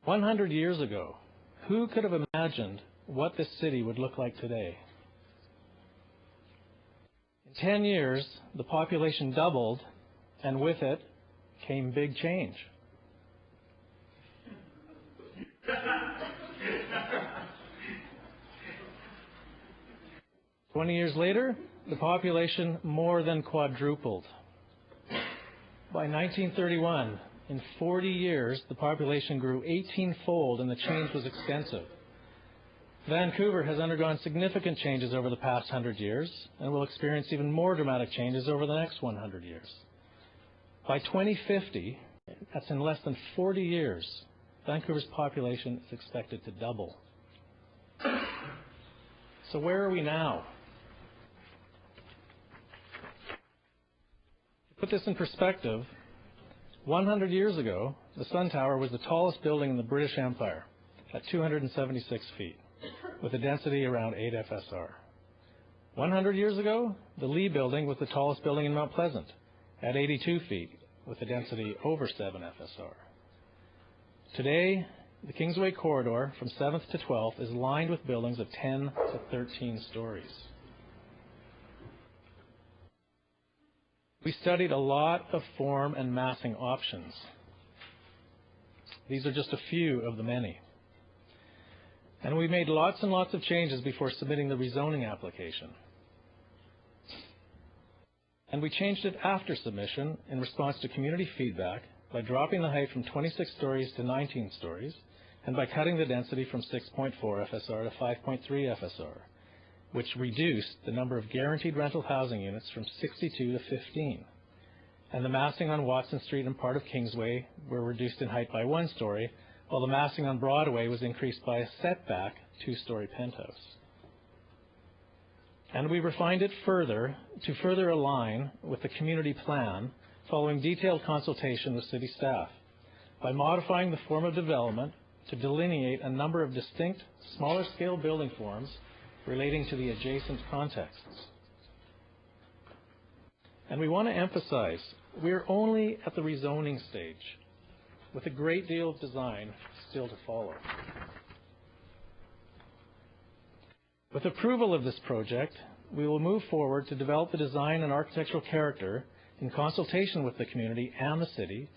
"100 years ago, who could have imagined what this city would look like today? In 10 years, the population doubled, and with it came big change. 20 years later, the population more than quadrupled. By 1931, in 40 years, the population grew 18-fold, and the change was extensive. Vancouver has undergone significant changes over the past 100 years and will experience even more dramatic changes over the next 100 years. By 2050, that's in less than 40 years, Vancouver's population is expected to double. So where are we now? To put this in perspective, 100 years ago, the Sun Tower was the tallest building in the British Empire at 276 feet, with a density around 8 FSR. 100 years ago, the Lee Building was the tallest building in Mount Pleasant at 82 feet, with a density over 7 FSR. Today, the Kingsway corridor from 7th to 12th is lined with buildings of 10 to 13 stories. We studied a lot of form and massing options. These are just a few of the many. And we made lots and lots of changes before submitting the rezoning application. And we changed it after submission in response to community feedback by dropping the height from 26 stories to 19 stories and by cutting the density from 6.4 FSR to 5.3 FSR, which reduced the number of guaranteed rental housing units from 62 to 15. And the massing on Watson Street and part of Kingsway were reduced in height by 1 story, while the massing on Broadway was increased by a setback 2-story penthouse. And we refined it further to further align with the community plan following detailed consultation with city staff by modifying the form of development to delineate a number of distinct, smaller scale building forms relating to the adjacent contexts. And we want to emphasize, we are only at the rezoning stage, with a great deal of design still to follow. With approval of this project, we will move forward to develop the design and architectural character in consultation with the community and the city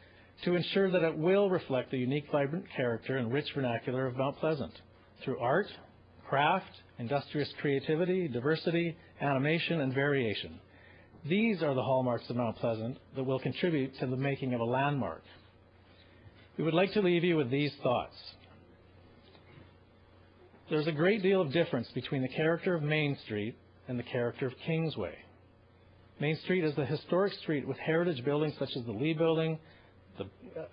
to ensure that it will reflect the unique, vibrant character and rich vernacular of Mount Pleasant through art, craft, industrious creativity, diversity, animation, and variation. These are the hallmarks of Mount Pleasant that will contribute to the making of a landmark. We would like to leave you with these thoughts. There's a great deal of difference between the character of Main Street and the character of Kingsway. Main Street is the historic street with heritage buildings such as the Lee Building, the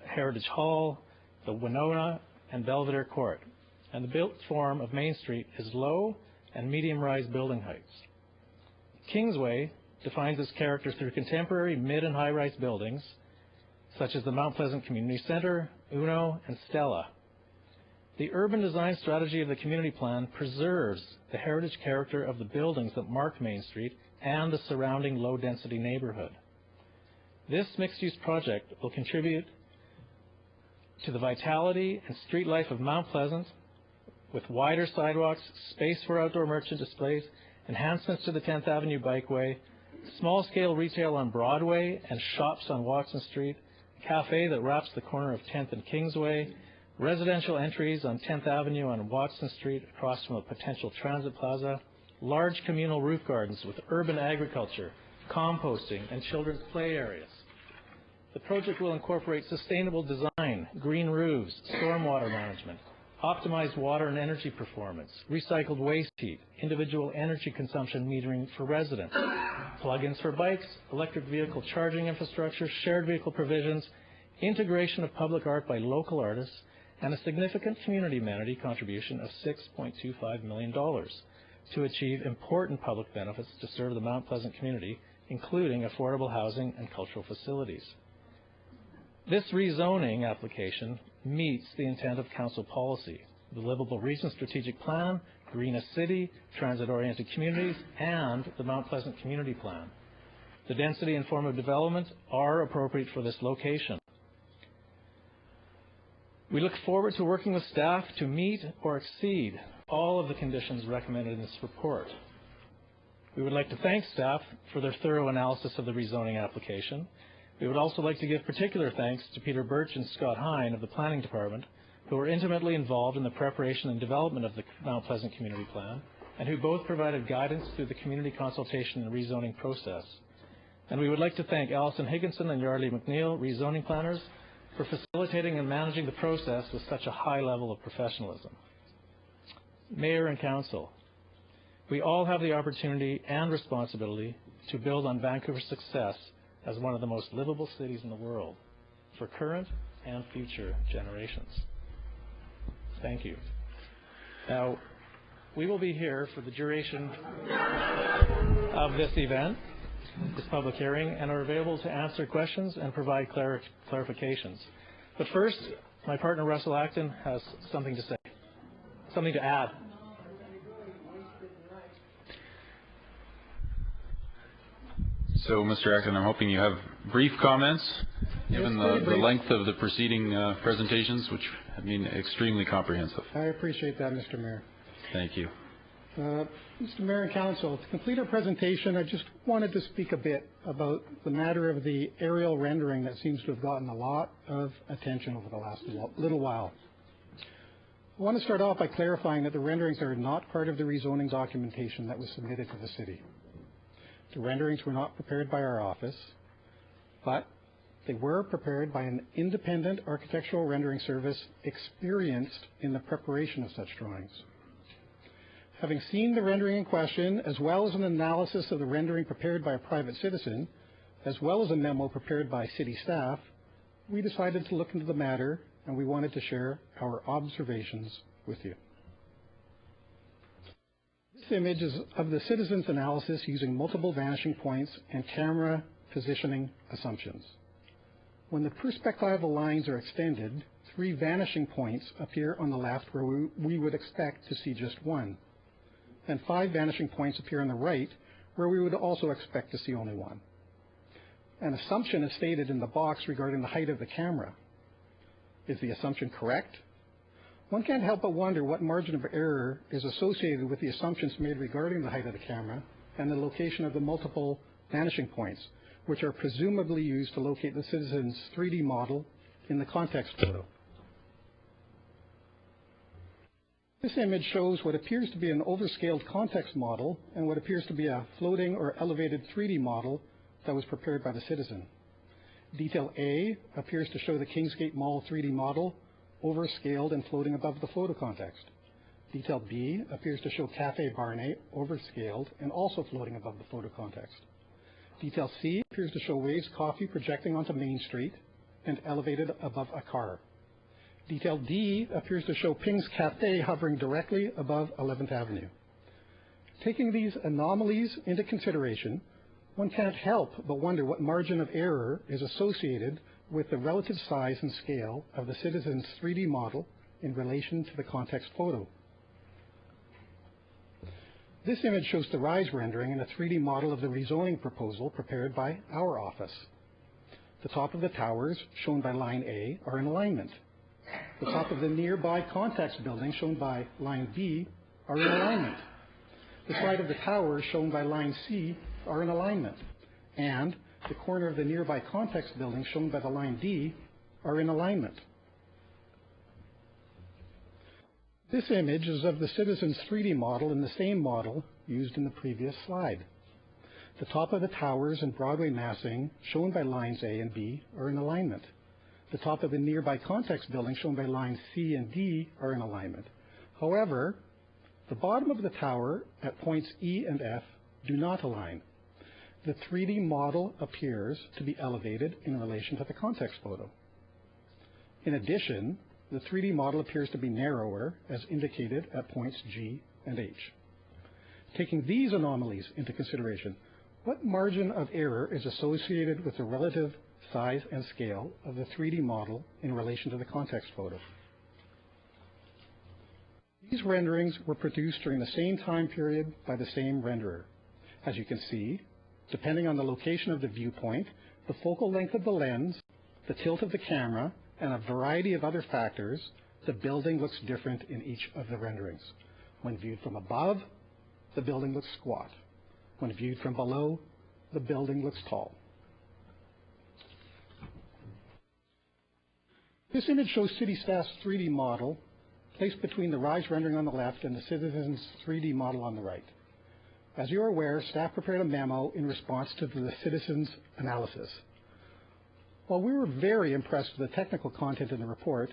Heritage Hall, the Winona, and Belvedere Court. And the built form of Main Street is low and medium-rise building heights. Kingsway defines its character through contemporary mid- and high-rise buildings such as the Mount Pleasant Community Center, Uno, and Stella. The urban design strategy of the community plan preserves the heritage character of the buildings that mark Main Street and the surrounding low-density neighborhood. This mixed-use project will contribute to the vitality and street life of Mount Pleasant with wider sidewalks, space for outdoor merchant displays, enhancements to the 10th Avenue Bikeway, small-scale retail on Broadway and shops on Watson Street, a cafe that wraps the corner of 10th and Kingsway, residential entries on 10th Avenue on Watson Street across from a potential transit plaza, large communal roof gardens with urban agriculture, composting, and children's play areas. The project will incorporate sustainable design, green roofs, stormwater management, optimized water and energy performance, recycled waste heat, individual energy consumption metering for residents, plug-ins for bikes, electric vehicle charging infrastructure, shared vehicle provisions, integration of public art by local artists, and a significant community amenity contribution of $6.25 million to achieve important public benefits to serve the Mount Pleasant community, including affordable housing and cultural facilities. This rezoning application meets the intent of council policy, the Livable Region Strategic Plan, Greenest City, Transit-Oriented Communities, and the Mount Pleasant Community Plan. The density and form of development are appropriate for this location. We look forward to working with staff to meet or exceed all of the conditions recommended in this report. We would like to thank staff for their thorough analysis of the rezoning application. We would also like to give particular thanks to Peter Birch and Scott Hine of the Planning Department, who were intimately involved in the preparation and development of the Mount Pleasant Community Plan, and who both provided guidance through the community consultation and rezoning process. And we would like to thank Alison Higginson and Yardley McNeil, rezoning planners, for facilitating and managing the process with such a high level of professionalism. Mayor and Council, we all have the opportunity and responsibility to build on Vancouver's success as one of the most livable cities in the world for current and future generations. Thank you. Now, we will be here for the duration of this event, this public hearing, and are available to answer questions and provide clarifications. But first, my partner Russell Acton has something to say, something to add. So, Mr. Acton, I'm hoping you have brief comments, given the length of the preceding presentations, which have been extremely comprehensive. I appreciate that, Mr. Mayor. Thank you. Mr. Mayor and Council, to complete our presentation, I just wanted to speak a bit about the matter of the aerial rendering that seems to have gotten a lot of attention over the last little while. I want to start off by clarifying that the renderings are not part of the rezoning documentation that was submitted to the City. The renderings were not prepared by our office, but they were prepared by an independent architectural rendering service experienced in the preparation of such drawings. Having seen the rendering in question, as well as an analysis of the rendering prepared by a private citizen, as well as a memo prepared by city staff, we decided to look into the matter, and we wanted to share our observations with you. This image is of the citizen's analysis using multiple vanishing points and camera positioning assumptions. When the perspectival lines are extended, 3 vanishing points appear on the left where we would expect to see just 1, and 5 vanishing points appear on the right where we would also expect to see only 1. An assumption is stated in the box regarding the height of the camera. Is the assumption correct? One can't help but wonder what margin of error is associated with the assumptions made regarding the height of the camera and the location of the multiple vanishing points, which are presumably used to locate the citizen's 3D model in the context photo. This image shows what appears to be an overscaled context model and what appears to be a floating or elevated 3D model that was prepared by the citizen. Detail A appears to show the Kingsgate Mall 3D model overscaled and floating above the photo context. Detail B appears to show Cafe Barney overscaled and also floating above the photo context. Detail C appears to show Waves Coffee projecting onto Main Street and elevated above a car. Detail D appears to show Ping's Cafe hovering directly above 11th Avenue. Taking these anomalies into consideration, one can't help but wonder what margin of error is associated with the relative size and scale of the citizen's 3D model in relation to the context photo. This image shows the rise rendering in a 3D model of the rezoning proposal prepared by our office. The top of the towers, shown by line A, are in alignment. The top of the nearby context building, shown by line B, are in alignment. The side of the towers, shown by line C, are in alignment. And the corner of the nearby context building, shown by the line D, are in alignment. This image is of the citizen's 3D model in the same model used in the previous slide. The top of the towers and Broadway massing, shown by lines A and B, are in alignment. The top of the nearby context building, shown by lines C and D, are in alignment. However, the bottom of the tower at points E and F do not align. The 3D model appears to be elevated in relation to the context photo. In addition, the 3D model appears to be narrower, as indicated at points G and H. Taking these anomalies into consideration, what margin of error is associated with the relative size and scale of the 3D model in relation to the context photo? These renderings were produced during the same time period by the same renderer. As you can see, depending on the location of the viewpoint, the focal length of the lens, the tilt of the camera, and a variety of other factors, the building looks different in each of the renderings. When viewed from above, the building looks squat. When viewed from below, the building looks tall. This image shows city staff's 3D model placed between the rise rendering on the left and the citizen's 3D model on the right. As you are aware, staff prepared a memo in response to the citizens' analysis. While we were very impressed with the technical content in the report,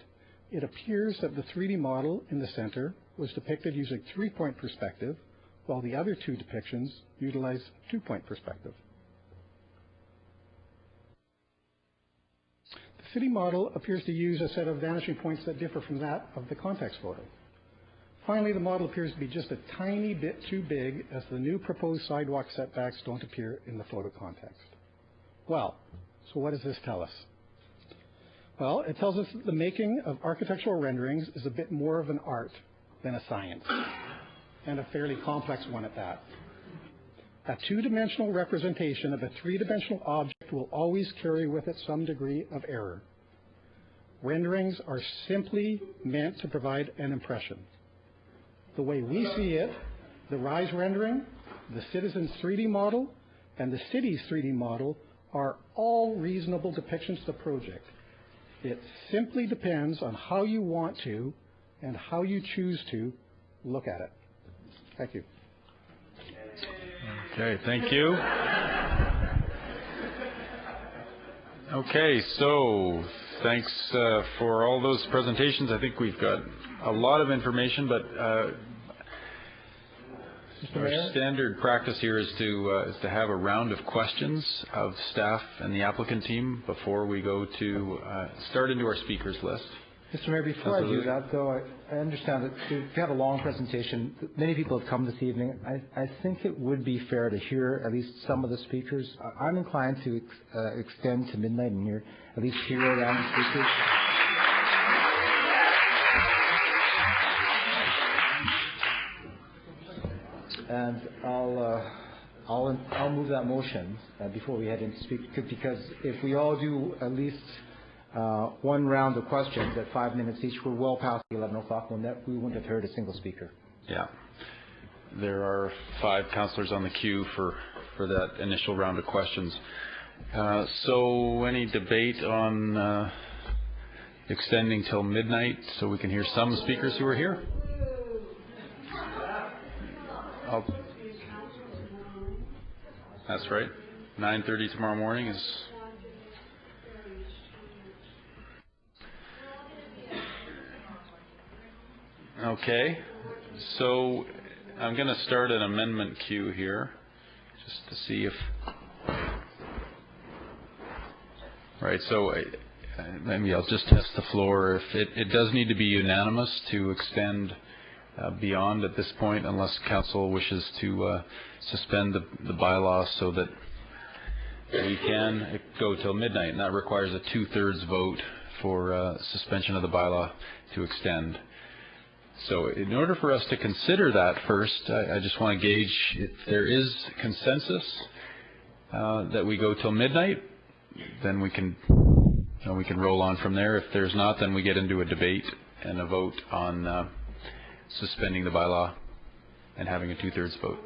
it appears that the 3D model in the center was depicted using 3-point perspective, while the other 2 depictions utilize 2-point perspective. The city model appears to use a set of vanishing points that differ from that of the context photo. Finally, the model appears to be just a tiny bit too big, as the new proposed sidewalk setbacks don't appear in the photo context. Well, so what does this tell us? Well, it tells us that the making of architectural renderings is a bit more of an art than a science, and a fairly complex one at that. A 2-dimensional representation of a 3-dimensional object will always carry with it some degree of error. Renderings are simply meant to provide an impression. The way we see it, the rise rendering, the citizen's 3D model, and the city's 3D model are all reasonable depictions of the project. It simply depends on how you want to and how you choose to look at it. Thank you. Okay, thank you. Okay, so thanks for all those presentations. I think we've got a lot of information, but our standard practice here is to have a round of questions of staff and the applicant team before we go to start into our speakers list. Mr. Mayor, before I do that, though, I understand that we've had a long presentation. Many people have come this evening. I think it would be fair to hear at least some of the speakers. I'm inclined to extend to midnight and hear at least hear around the speakers. And I'll move that motion before we head into speak, because if we all do at least one round of questions at 5 minutes each, we're well past 11 o'clock when we wouldn't have heard a single speaker. Yeah. There are 5 councillors on the queue for that initial round of questions. So any debate on extending till midnight so we can hear some speakers who are here? That's right. 9:30 tomorrow morning is... Okay, so I'm going to start an amendment queue here, just to see if... Right, so maybe I'll just test the floor. If it does need to be unanimous to extend beyond at this point, unless council wishes to suspend the bylaw so that we can go till midnight, and that requires a 2/3 vote for suspension of the bylaw to extend. So in order for us to consider that first, I just want to gauge if there is consensus that we go till midnight, then we can roll on from there. If there's not, then we get into a debate and a vote on suspending the bylaw and having a 2/3 vote.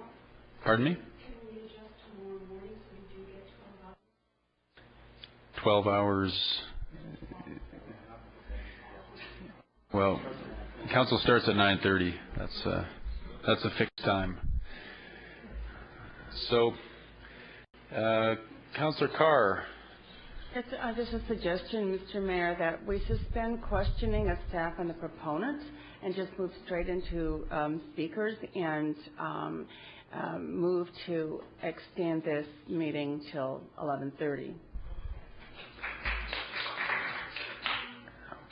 Pardon me? 12 hours. Well, council starts at 9:30. That's a fixed time. So, Councillor Carr. It's just a suggestion, Mr. Mayor, that we suspend questioning of staff and the proponents and just move straight into speakers and move to extend this meeting till 11:30.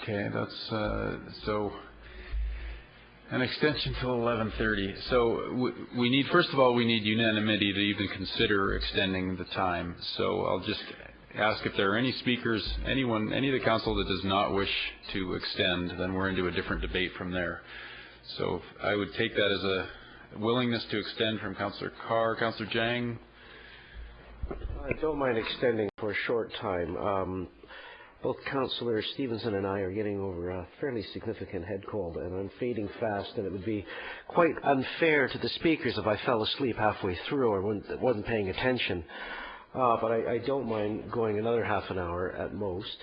Okay, that's so an extension till 11:30. So we need, first of all, we need unanimity to even consider extending the time. So I'll just ask if there are any speakers, any of the council that does not wish to extend, then we're into a different debate from there. So I would take that as a willingness to extend from Councillor Carr. Councillor Jang? I don't mind extending for a short time. Both Councillor Stevenson and I are getting over a fairly significant head cold, and I'm fading fast, and it would be quite unfair to the speakers if I fell asleep halfway through or wasn't paying attention. But I don't mind going another half an hour at most.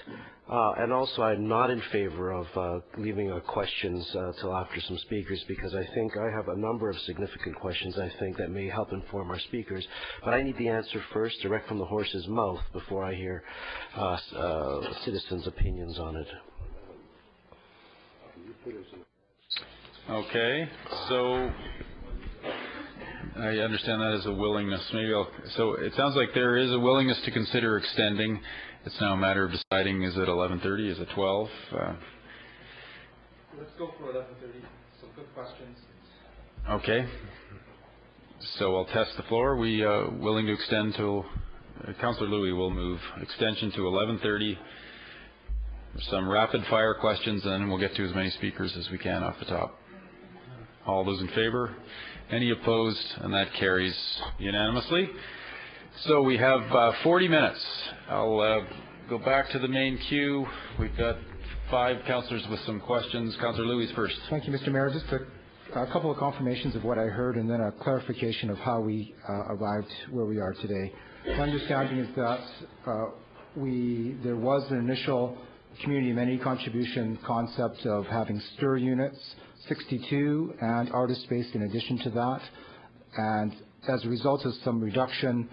And also, I'm not in favor of leaving questions till after some speakers, because I think I have a number of significant questions, I think, that may help inform our speakers. But I need the answer first, direct from the horse's mouth, before I hear citizens' opinions on it. Okay, so I understand that as a willingness. So it sounds like there is a willingness to consider extending. It's now a matter of deciding, is it 11:30, is it 12? Let's go for 11:30. Some good questions. Okay. So I'll test the floor. We willing to extend till Councillor Louis will move extension to 11:30. Some rapid fire questions, and then we'll get to as many speakers as we can off the top. All those in favor? Any opposed? And that carries unanimously. So we have 40 minutes. I'll go back to the main queue. We've got 5 councillors with some questions. Councillor Louis first. Thank you, Mr. Mayor. Just a couple of confirmations of what I heard, and then a clarification of how we arrived where we are today. My understanding is that there was an initial community amenity contribution concept of having stir units, 62, and artist space in addition to that. and as a result of some reduction,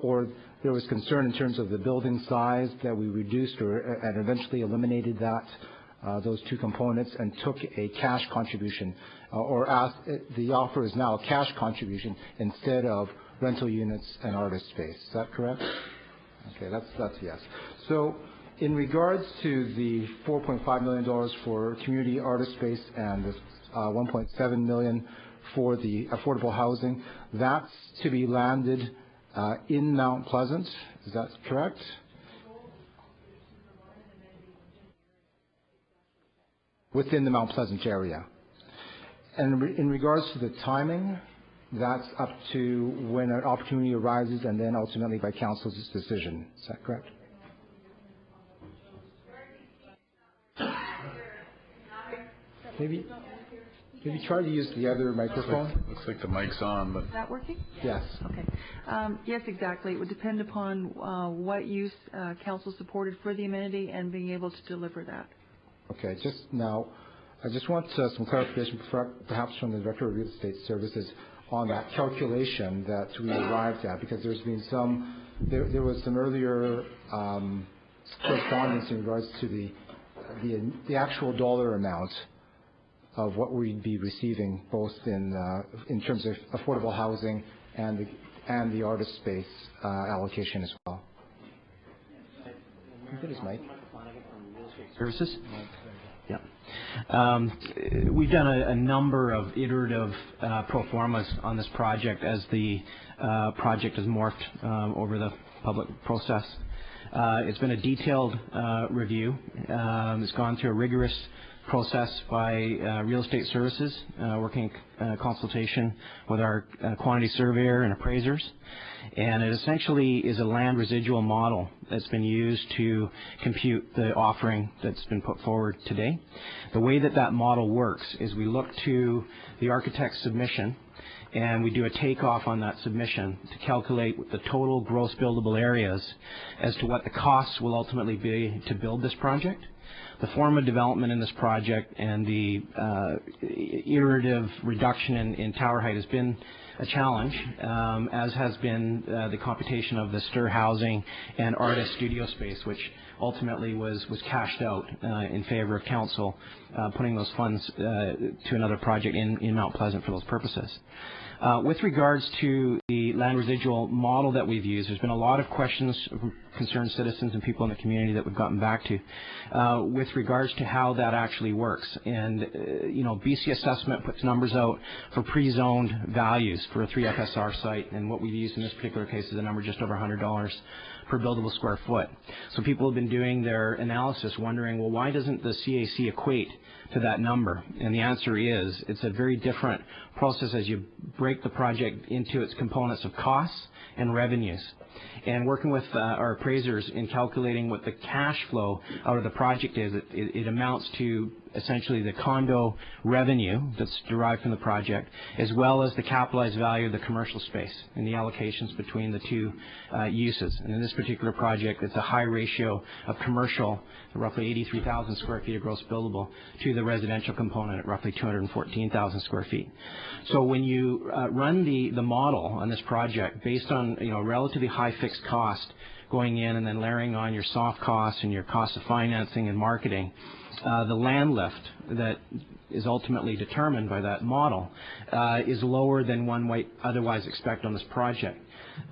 or there was concern in terms of the building size, that we reduced and eventually eliminated those two components and took a cash contribution, or asked, the offer is now a cash contribution instead of rental units and artist space. Is that correct? Okay, that's yes. So in regards to the $4.5 million for community artist space and the $1.7 million for the affordable housing, that's to be landed in Mount Pleasant. Is that correct? Within the Mount Pleasant area. And in regards to the timing, that's up to when an opportunity arises and then ultimately by council's decision. Is that correct? Maybe try to use the other microphone. Looks like the mic's on, but... Is that working? Yes. Okay. Yes, exactly. It would depend upon what use council supported for the amenity and being able to deliver that. Okay. Just now, I just want some clarification, perhaps from the Director of Real Estate Services, on that calculation that we arrived at, because there's been there was some earlier correspondence in regards to the actual dollar amount of what we'd be receiving, both in terms of affordable housing and the artist space allocation as well. Can you get his mic? Services. Yeah. We've done a number of iterative pro formas on this project as the project has morphed over the public process. It's been a detailed review. It's gone through a rigorous process by Real Estate Services, working in consultation with our quantity surveyor and appraisers. And it essentially is a land residual model that's been used to compute the offering that's been put forward today. The way that model works is we look to the architect's submission and we do a takeoff on that submission to calculate the total gross buildable areas as to what the costs will ultimately be to build this project. The form of development in this project and the iterative reduction in tower height has been a challenge, as has been the computation of the STIR housing and artist studio space, which ultimately was cashed out in favor of council putting those funds to another project in Mount Pleasant for those purposes. With regards to the land residual model that we've used, there's been a lot of questions from concerned citizens and people in the community that we've gotten back to with regards to how that actually works. And, BC Assessment puts numbers out for pre-zoned values for a 3 FSR site, and what we've used in this particular case is a number just over $100 per buildable square foot. So people have been doing their analysis wondering, well, why doesn't the CAC equate to that number? And the answer is it's a very different process as you break the project into its components of costs and revenues. And working with our appraisers in calculating what the cash flow out of the project is, it amounts to essentially the condo revenue that's derived from the project, as well as the capitalized value of the commercial space and the allocations between the two uses. And in this particular project, it's a high ratio of commercial, roughly 83,000 square feet of gross buildable, to the residential component at roughly 214,000 square feet. So when you run the model on this project based on relatively high fixed cost going in and then layering on your soft costs and your cost of financing and marketing, the land lift that is ultimately determined by that model is lower than one might otherwise expect on this project.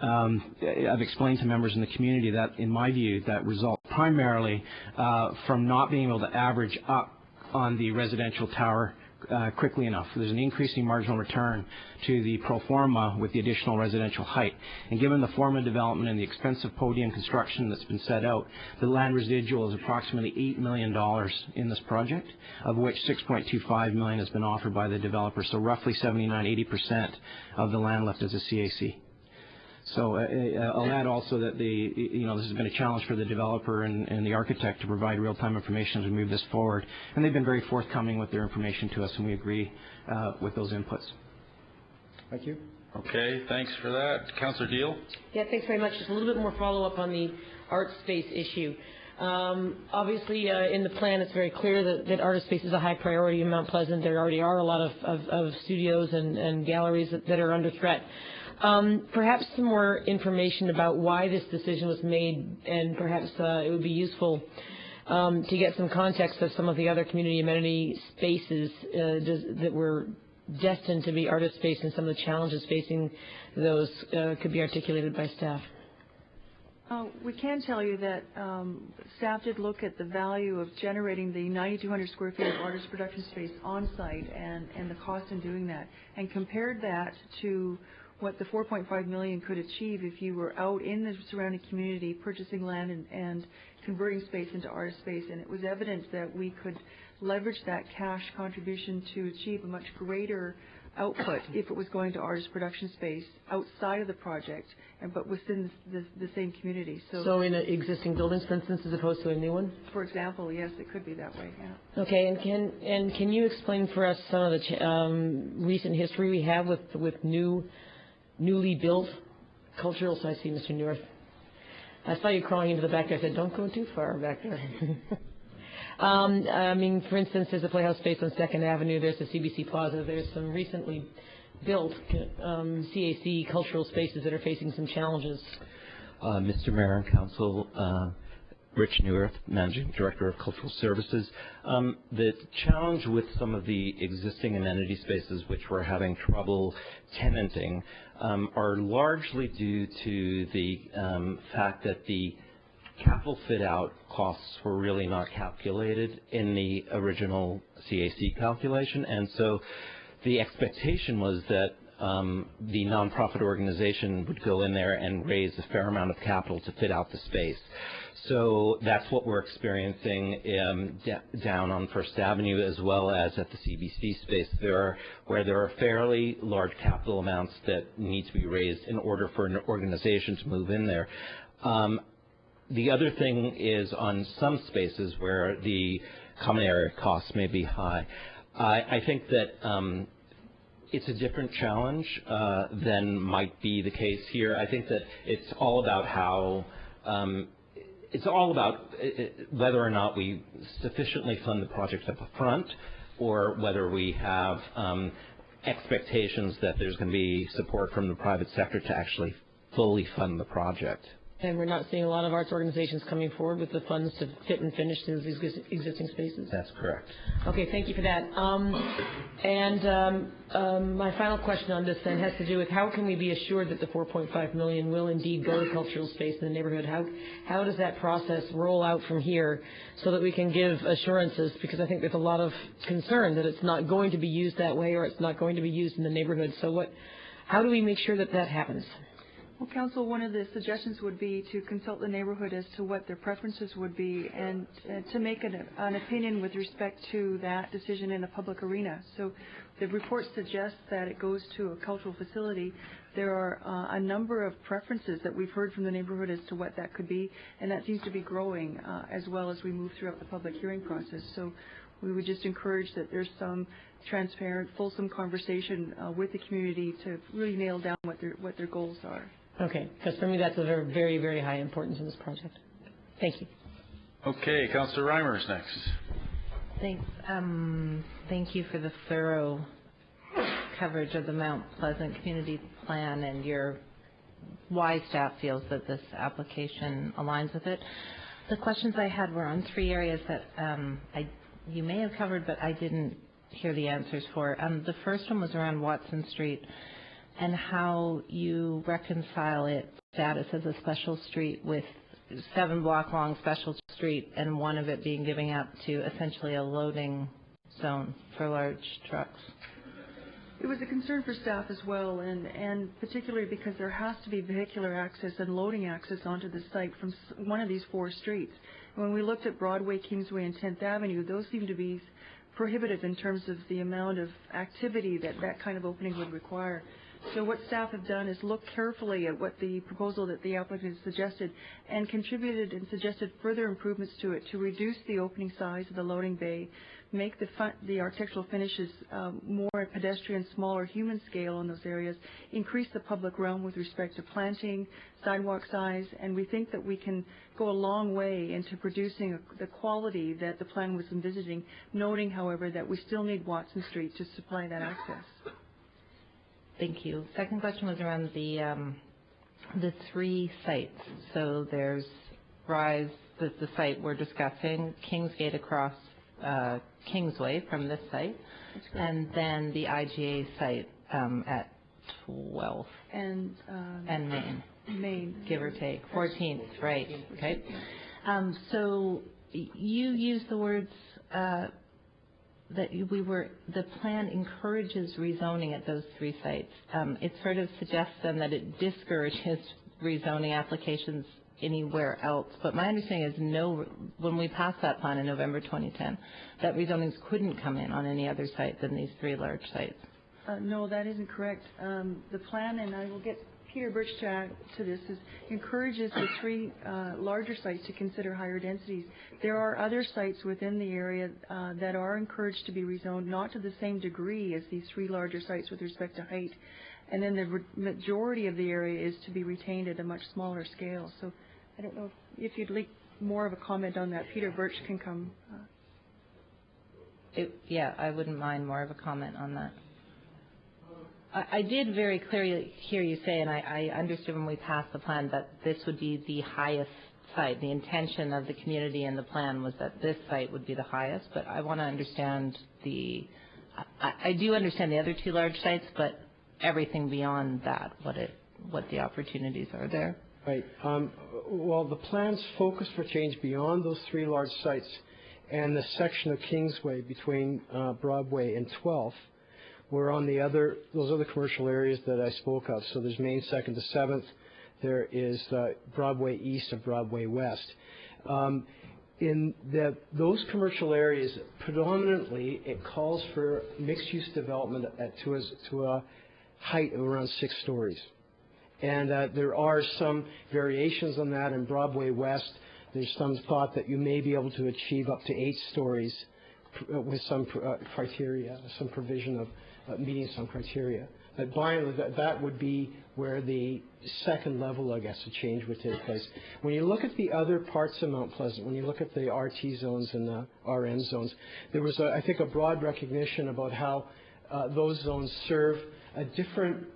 I've explained to members in the community that, in my view, that results primarily from not being able to average up on the residential tower quickly enough. There's an increasing marginal return to the pro forma with the additional residential height. And given the forma development and the expensive podium construction that's been set out, the land residual is approximately $8 million in this project, of which $6.25 million has been offered by the developer. So roughly 79–80% of the land lift is a CAC. So I'll add also that this has been a challenge for the developer and the architect to provide real-time information as we move this forward. And they've been very forthcoming with their information to us, and we agree with those inputs. Thank you. Okay, thanks for that. Councillor Deal? Yeah, thanks very much. Just a little bit more follow-up on the art space issue. Obviously, in the plan, it's very clear that artist space is a high priority in Mount Pleasant. There already are a lot of studios and galleries that are under threat. Perhaps some more information about why this decision was made, and perhaps it would be useful to get some context of some of the other community amenity spaces that were destined to be artist space, and some of the challenges facing those could be articulated by staff. We can tell you that staff did look at the value of generating the 9,200 square feet of artist production space on site and the cost in doing that, and compared that to what the $4.5 million could achieve if you were out in the surrounding community purchasing land and converting space into artist space. And it was evident that we could leverage that cash contribution to achieve a much greater output if it was going to artist production space outside of the project, but within the same community. So in existing buildings, for instance, as opposed to a new one? For example, yes, it could be that way, yeah. Okay, and can you explain for us some of the recent history we have with newly built cultural sites? I see Mr. North. I saw you crawling into the back there. I said, don't go too far back there. I mean, for instance, there's a Playhouse space on 2nd Avenue. There's the CBC Plaza. There's some recently built CAC cultural spaces that are facing some challenges. Mr. Mayor and Council, Rich Newerth, Managing Director of Cultural Services. The challenge with some of the existing amenity spaces which we're having trouble tenanting are largely due to the fact that the capital fit-out costs were really not calculated in the original CAC calculation, and so the expectation was that the nonprofit organization would go in there and raise a fair amount of capital to fit out the space. So that's what we're experiencing down on First Avenue as well as at the CBC space. Where there are fairly large capital amounts that need to be raised in order for an organization to move in there. The other thing is on some spaces where the common area costs may be high. I think that it's a different challenge than might be the case here. I think that it's all about how it's all about whether or not we sufficiently fund the project up front, or whether we have expectations that there's going to be support from the private sector to actually fully fund the project. And we're not seeing a lot of arts organizations coming forward with the funds to fit and finish those existing spaces? That's correct. Okay, thank you for that. My final question on this then has to do with how can we be assured that the $4.5 million will indeed go to cultural space in the neighborhood? How does that process roll out from here so that we can give assurances? Because I think there's a lot of concern that it's not going to be used that way, or it's not going to be used in the neighborhood. So how do we make sure that that happens? Well, Council, one of the suggestions would be to consult the neighborhood as to what their preferences would be, and to make an opinion with respect to that decision in a public arena. So the report suggests that it goes to a cultural facility. There are a number of preferences that we've heard from the neighborhood as to what that could be, and that seems to be growing as well as we move throughout the public hearing process. So we would just encourage that there's some transparent, fulsome conversation with the community to really nail down what their goals are. Okay, because for me that's a very, very high importance in this project. Thank you. Okay, Councillor Reimer's next. Thanks. Thank you for the thorough coverage of the Mount Pleasant Community Plan and why staff feels that this application aligns with it. The questions I had were on 3 areas that you may have covered, but I didn't hear the answers for. The first one was around Watson Street and how you reconcile its status as a special street with 7-block-long special street, and one of it being giving up to essentially a loading zone for large trucks. It was a concern for staff as well, and particularly because there has to be vehicular access and loading access onto the site from one of these 4 streets. When we looked at Broadway, Kingsway, and 10th Avenue, those seem to be prohibitive in terms of the amount of activity that kind of opening would require. So what staff have done is look carefully at what the proposal that the applicant has suggested and contributed and suggested further improvements to it to reduce the opening size of the loading bay, make the architectural finishes more pedestrian, smaller, human scale in those areas, increase the public realm with respect to planting, sidewalk size, and we think that we can go a long way into producing the quality that the plan was envisaging, noting, however, that we still need Watson Street to supply that access. Thank you. Second question was around the 3 sites. So there's Rise, the site we're discussing, Kingsgate across Kingsway from this site, and then the IGA site at 12th and Main, give or take, 14th, right? Okay. So you used the words that the plan encourages rezoning at those 3 sites. It sort of suggests then that it discourages rezoning applications anywhere else. But my understanding is when we passed that plan in November 2010, that rezonings couldn't come in on any other site than these 3 large sites. No, that isn't correct. The plan, and I will get Peter Birch to add to this, encourages the 3 larger sites to consider higher densities. There are other sites within the area that are encouraged to be rezoned, not to the same degree as these 3 larger sites with respect to height. And then the majority of the area is to be retained at a much smaller scale. So I don't know if you'd like more of a comment on that. Peter Birch can come. Yeah, I wouldn't mind more of a comment on that. I did very clearly hear you say, and I understood when we passed the plan, that this would be the highest site. The intention of the community and the plan was that this site would be the highest, but I want to understand I do understand the other 2 large sites, but everything beyond that, what the opportunities are there. Right. Well, the plan's focus for change beyond those 3 large sites and the section of Kingsway between Broadway and 12th were on those other commercial areas that I spoke of. So there's Main 2nd to 7th. There is Broadway East of Broadway West. In those commercial areas, predominantly it calls for mixed-use development to a height of around 6 stories. And there are some variations on that in Broadway West. There's some thought that you may be able to achieve up to 8 stories with some criteria, some provision of meeting some criteria. But by and large, that would be where the second level, I guess, of change would take place. When you look at the other parts of Mount Pleasant, when you look at the RT zones and the RN zones, there was, I think, a broad recognition about how those zones serve a different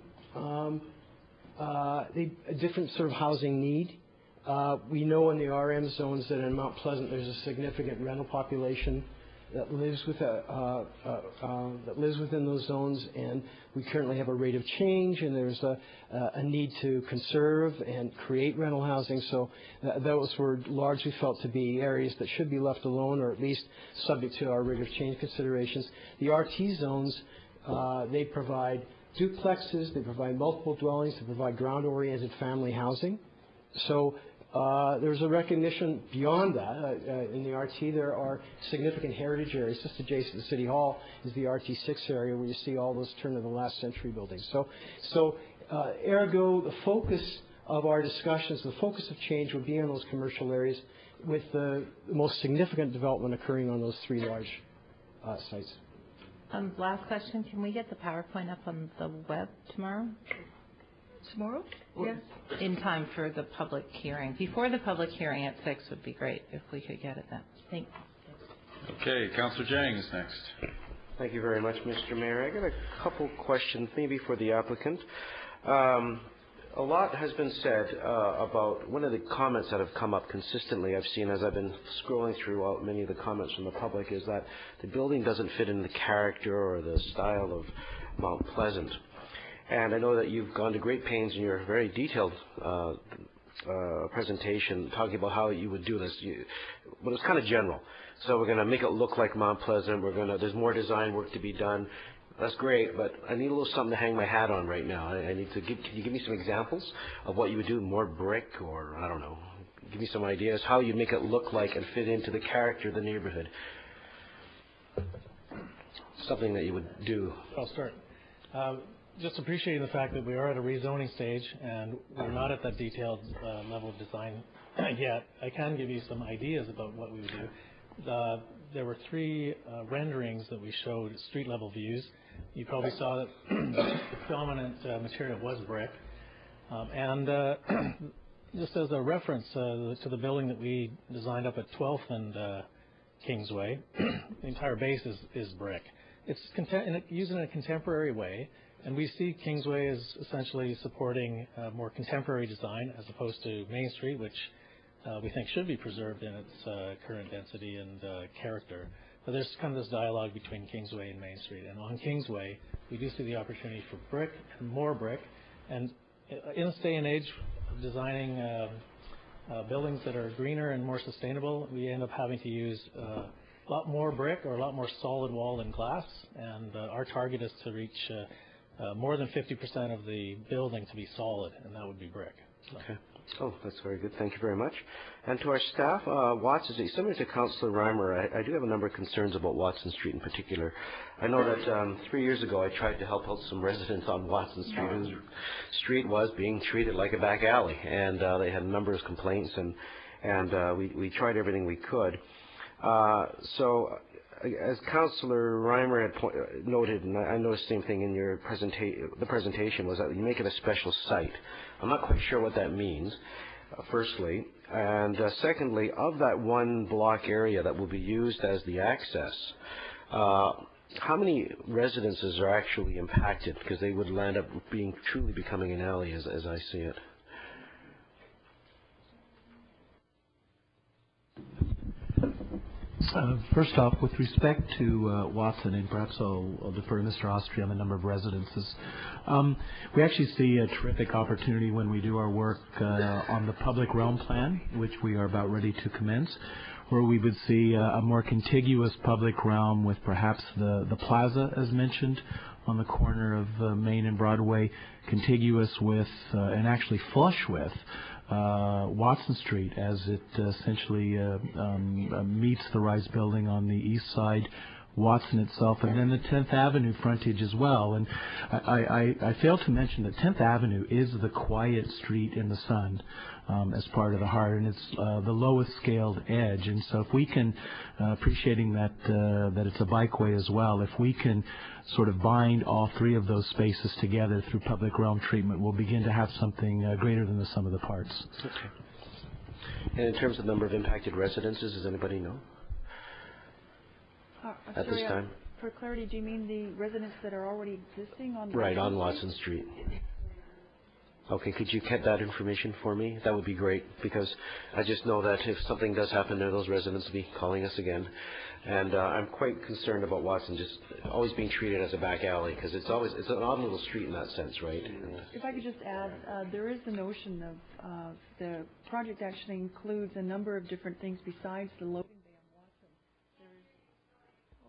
sort of housing need. We know in the RM zones that in Mount Pleasant there's a significant rental population that lives within those zones, and we currently have a rate of change, and there's a need to conserve and create rental housing. So those were largely felt to be areas that should be left alone, or at least subject to our rate of change considerations. The RT zones, they provide duplexes, they provide multiple dwellings, they provide ground-oriented family housing. So there's a recognition beyond that. In the RT, there are significant heritage areas. Just adjacent to City Hall is the RT6 area where you see all those turn-of-the-last-century buildings. So ergo, the focus of our discussions, the focus of change would be on those commercial areas with the most significant development occurring on those 3 large sites. Last question. Can we get the PowerPoint up on the web tomorrow? Tomorrow? Yes. In time for the public hearing. Before the public hearing at 6 would be great if we could get it then. Thanks. Okay, Councillor Jang is next. Thank you very much, Mr. Mayor. I got a couple questions, maybe for the applicant. A lot has been said about one of the comments that have come up consistently I've seen as I've been scrolling through many of the comments from the public is that the building doesn't fit in the character or the style of Mount Pleasant. And I know that you've gone to great pains in your very detailed presentation talking about how you would do this. But it's kind of general. So we're going to make it look like Mount Pleasant. There's more design work to be done. That's great, but I need a little something to hang my hat on right now. Can you give me some examples of what you would do? More brick, or I don't know. Give me some ideas how you make it look like and fit into the character of the neighborhood. Something that you would do. I'll start. Just appreciating the fact that we are at a rezoning stage and we're not at that detailed level of design yet. I can give you some ideas about what we would do. there were three renderings that we showed street-level views. You probably saw that the predominant material was brick. Just as a reference to the building that we designed up at 12th and Kingsway, the entire base is brick. It's used in a contemporary way, and we see Kingsway as essentially supporting more contemporary design as opposed to Main Street, which we think should be preserved in its current density and character. But there's kind of this dialogue between Kingsway and Main Street. And on Kingsway, we do see the opportunity for brick and more brick. And in this day and age of designing buildings that are greener and more sustainable, we end up having to use a lot more brick or a lot more solid wall and glass. And our target is to reach more than 50% of the building to be solid, and that would be brick. So. Okay. Oh, that's very good. Thank you very much. And to our staff, Watson Street, similar to Councillor Reimer, I do have a number of concerns about Watson Street in particular. I know that 3 years ago I tried to help out some residents on Watson Street whose street was being treated like a back alley, and they had a number of complaints, and we tried everything we could. So, as Councillor Reimer had noted, and I noticed the same thing in your presentation, was that you make it a special site. I'm not quite sure what that means, firstly. And secondly, of that one block area that will be used as the access, how many residences are actually impacted? Because they would land up being truly becoming an alley as I see it. First off, with respect to Watson, and perhaps I'll defer to Mr. Austria on the number of residences, we actually see a terrific opportunity when we do our work on the public realm plan, which we are about ready to commence, where we would see a more contiguous public realm with perhaps the plaza, as mentioned, on the corner of Main and Broadway, contiguous with and actually flush with Watson Street, as it essentially meets the Rise Building on the east side, Watson itself, and then the 10th Avenue frontage as well. And I failed to mention that 10th Avenue is the quiet street in the sun as part of the heart, and it's the lowest scaled edge. And so if we can, appreciating that it's a bikeway as well, if we can sort of bind all three of those spaces together through public realm treatment, we'll begin to have something greater than the sum of the parts. Okay. And in terms of number of impacted residences, does anybody know? At this time? For clarity, do you mean the residents that are already existing on Right, on Watson Street. Okay, could you get that information for me? That would be great, because I just know that if something does happen there, those residents will be calling us again. And I'm quite concerned about Watson just always being treated as a back alley, because it's an odd little street in that sense, right? If I could just add, there is the notion of the project actually includes a number of different things besides the loading bay on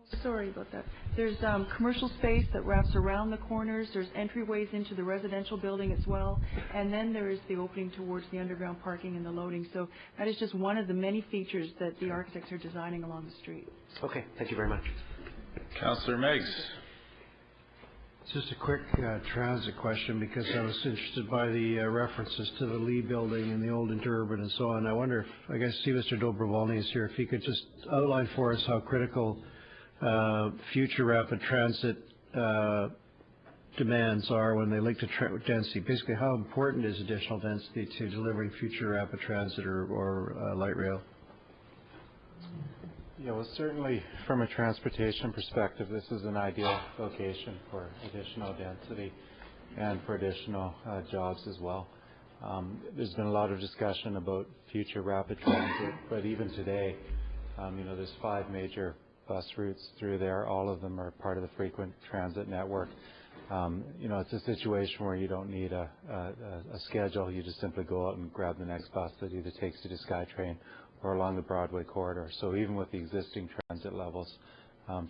Watson. Sorry about that. There's commercial space that wraps around the corners. There's entryways into the residential building as well. And then there is the opening towards the underground parking and the loading. So that is just one of the many features that the architects are designing along the street. Okay, thank you very much. Councillor Meigs. Just a quick transit question, because I was interested by the references to the Lee building and the old interurban and so on. I wonder if, I guess, see Mr. Dobrovolny is here, if he could just outline for us how critical future rapid transit demands are when they link to density. Basically, how important is additional density to delivering future rapid transit or light rail? Yeah, well, certainly from a transportation perspective, this is an ideal location for additional density and for additional jobs as well. There's been a lot of discussion about future rapid transit, but even today, there's 5 major bus routes through there. All of them are part of the frequent transit network. It's a situation where you don't need a schedule. You just simply go out and grab the next bus that either takes you to SkyTrain or along the Broadway corridor. So even with the existing transit levels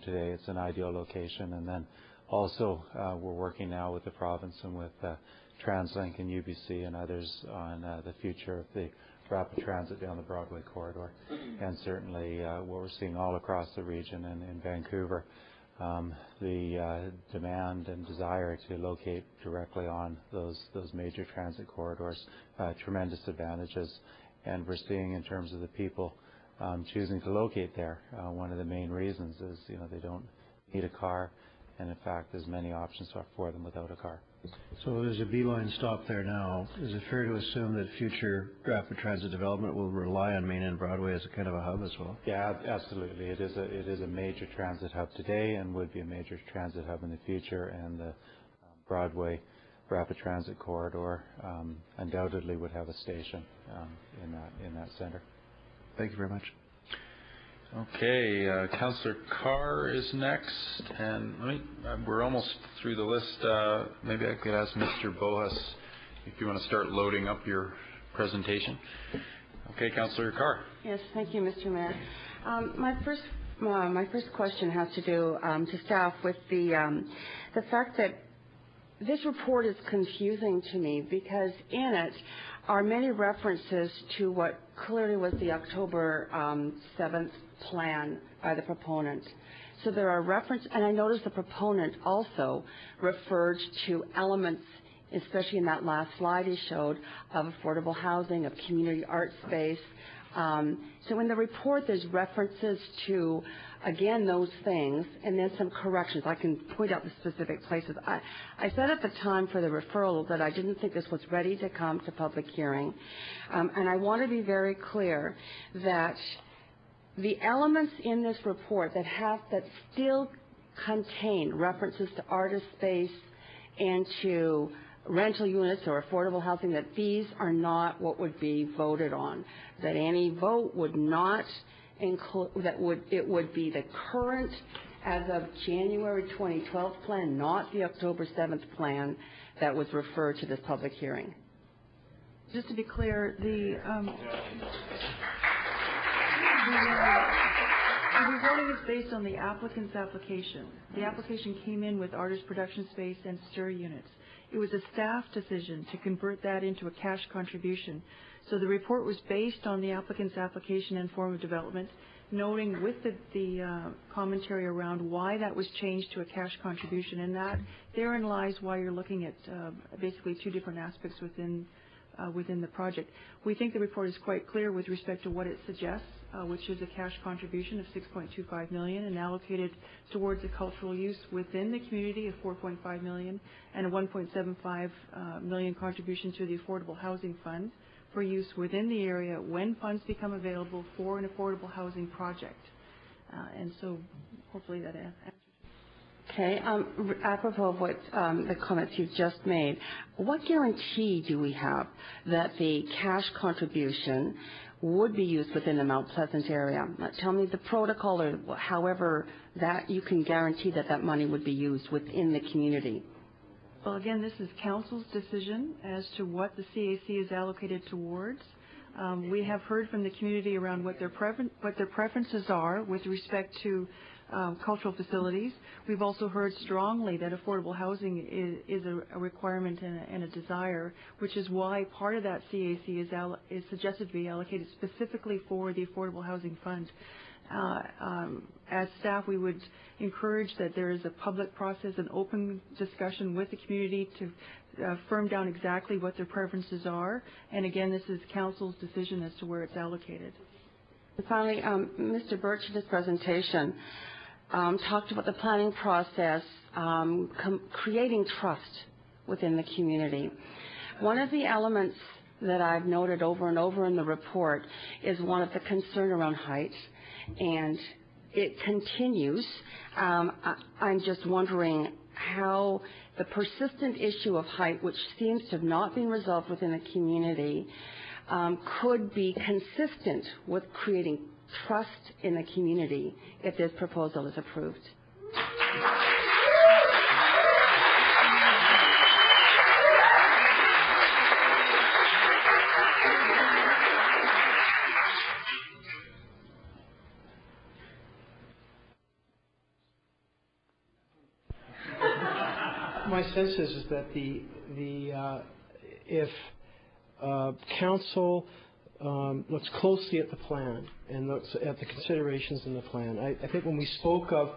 today, it's an ideal location. And then also we're working now with the province and with TransLink and UBC and others on the future of the rapid transit down the Broadway corridor. And certainly what we're seeing all across the region and in Vancouver, the demand and desire to locate directly on those major transit corridors, tremendous advantages. And we're seeing in terms of the people choosing to locate there. One of the main reasons is, they don't need a car, and in fact, there's many options for them without a car. So there's a beeline stop there now. Is it fair to assume that future rapid transit development will rely on Main and Broadway as a kind of a hub as well? Yeah, absolutely. It is a major transit hub today and would be a major transit hub in the future, and the Broadway rapid transit corridor undoubtedly would have a station in that center. Thank you very much. Okay, Councillor Carr is next, and we're almost through the list. Maybe I could ask Mr. Bohas if you want to start loading up your presentation. Okay, Councillor Carr. Yes, thank you, Mr. Mayor. My first question has to do to staff with the fact that this report is confusing to me, because in it are many references to what clearly was the October 7th plan by the proponent. So there are references, and I noticed the proponent also referred to elements, especially in that last slide he showed, of affordable housing, of community art space. So in the report there's references to, again, those things, and then some corrections. I can point out the specific places. I said at the time for the referral that I didn't think this was ready to come to public hearing. And I want to be very clear that the elements in this report that still contain references to artist space and to rental units or affordable housing, that these are not what would be voted on, that any vote would not include, it would be the current as of January 2012 plan, not the October 7th plan that was referred to this public hearing. Just to be clear, the rezoning is based on the applicant's application. The application came in with artist production space and stir units. It was a staff decision to convert that into a cash contribution. So the report was based on the applicant's application and form of development, noting with the commentary around why that was changed to a cash contribution, and that therein lies why you're looking at basically two different aspects within the project. We think the report is quite clear with respect to what it suggests, which is a cash contribution of $6.25 million and allocated towards a cultural use within the community of $4.5 million, and a $1.75 million contribution to the Affordable Housing Fund for use within the area when funds become available for an affordable housing project. And so hopefully that answers. Okay. Apropos of what the comments you've just made, what guarantee do we have that the cash contribution would be used within the Mount Pleasant area? Tell me the protocol, or however that you can guarantee that that money would be used within the community. Well, again, this is Council's decision as to what the CAC is allocated towards. We have heard from the community around what their preferences are with respect to cultural facilities. We've also heard strongly that affordable housing is a requirement and a desire, which is why part of that CAC is suggested to be allocated specifically for the Affordable Housing Fund. As staff, we would encourage that there is a public process, an open discussion with the community to firm down exactly what their preferences are. And again, this is Council's decision as to where it's allocated. And finally, Mr. Birch in his presentation talked about the planning process creating trust within the community. One of the elements that I've noted over and over in the report is one of the concern around height, and it continues. I'm just wondering how the persistent issue of height, which seems to have not been resolved within the community, could be consistent with creating trust in the community if this proposal is approved. My sense is that if Council looks closely at the plan and looks at the considerations in the plan, I think when we spoke of,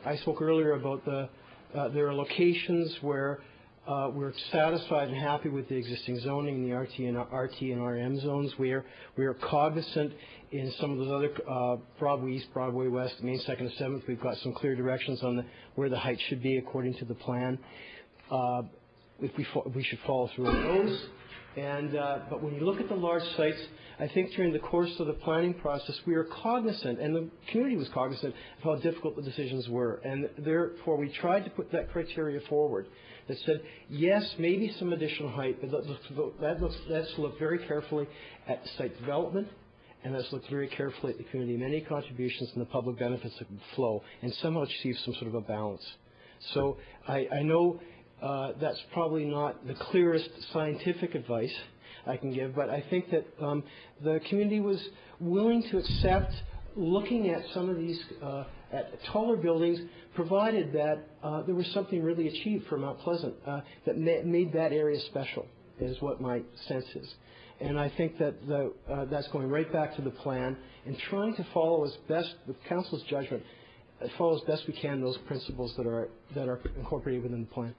I spoke earlier about there are locations where We're satisfied and happy with the existing zoning in the RT and RM zones. We are cognizant in some of those other Broadway East, Broadway West, Main 2nd and 7th. We've got some clear directions on where the height should be according to the plan. We should follow through on those. But when you look at the large sites, I think during the course of the planning process, we are cognizant, and the community was cognizant of how difficult the decisions were. And therefore, we tried to put that criteria forward that said, yes, maybe some additional height, but let's look very carefully at site development, and let's look very carefully at the community amenity contributions and the public benefits that would flow, and somehow achieve some sort of a balance. So I know that's probably not the clearest scientific advice I can give, but I think that the community was willing to accept looking at some of these at taller buildings, provided that there was something really achieved for Mount Pleasant that made that area special, is what my sense is. And I think that that's going right back to the plan and trying to follow as best, with Council's judgment, follow as best we can those principles that are incorporated within the plan.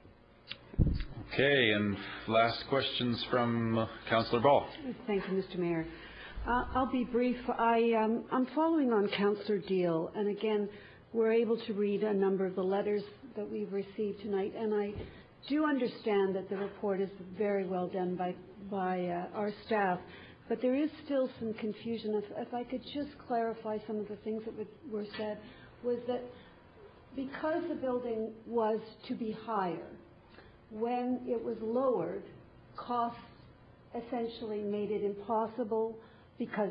Okay, and last questions from Councillor Ball. Thank you, Mr. Mayor. I'll be brief. I'm following on Councillor Deal, and again, we're able to read a number of the letters that we've received tonight, and I do understand that the report is very well done by our staff, but there is still some confusion. If I could just clarify some of the things that were said, was that because the building was to be higher, when it was lowered, costs essentially made it impossible because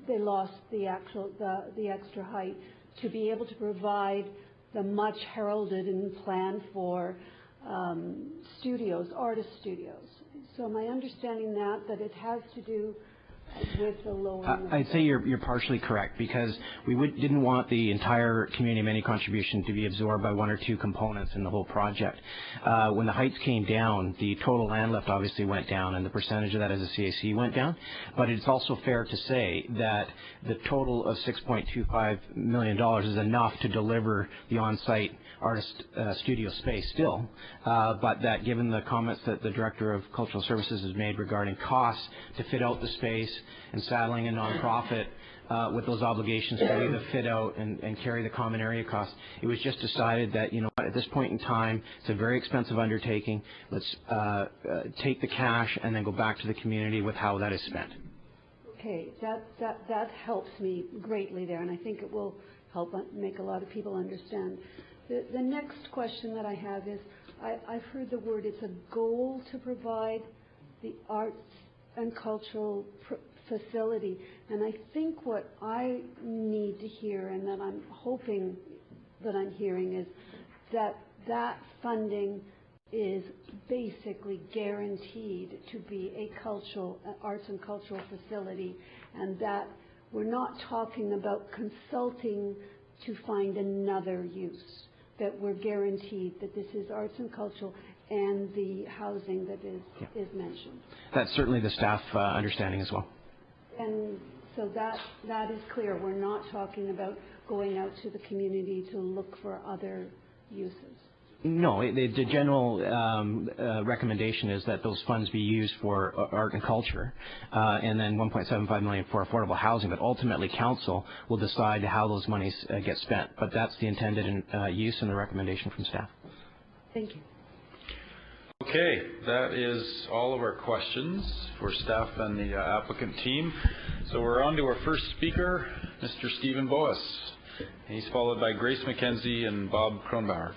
they lost the extra height to be able to provide the much heralded and planned for studios, artist studios. So am I understanding that it has to do with the lowering? I'd say you're partially correct, because we didn't want the entire community amenity contribution to be absorbed by one or two components in the whole project. When the heights came down, the total land lift obviously went down, and the percentage of that as a CAC went down. But it's also fair to say that the total of $6.25 million is enough to deliver the on-site artist studio space still, but that given the comments that the Director of Cultural Services has made regarding costs to fit out the space and saddling a nonprofit with those obligations to do the fit out and carry the common area costs, it was just decided that, you know, at this point in time, it's a very expensive undertaking. Let's take the cash and then go back to the community with how that is spent. Okay, that helps me greatly there, and I think it will help make a lot of people understand. The next question that I have is, I've heard the word, it's a goal to provide the arts and cultural facility. And I think what I need to hear, and that I'm hoping that I'm hearing, is that funding is basically guaranteed to be a arts and cultural facility, and that we're not talking about consulting to find another use, that we're guaranteed that this is arts and cultural and the housing that is mentioned. That's certainly the staff understanding as well. And so that is clear. We're not talking about going out to the community to look for other uses. No, the general recommendation is that those funds be used for art and culture, and then $1.75 million for affordable housing. But ultimately, council will decide how those monies get spent. But that's the intended use and the recommendation from staff. Thank you. Okay, that is all of our questions for staff and the applicant team. So we're on to our first speaker, Mr. Stephen Boas. He's followed by Grace McKenzie and Bob Kronbauer.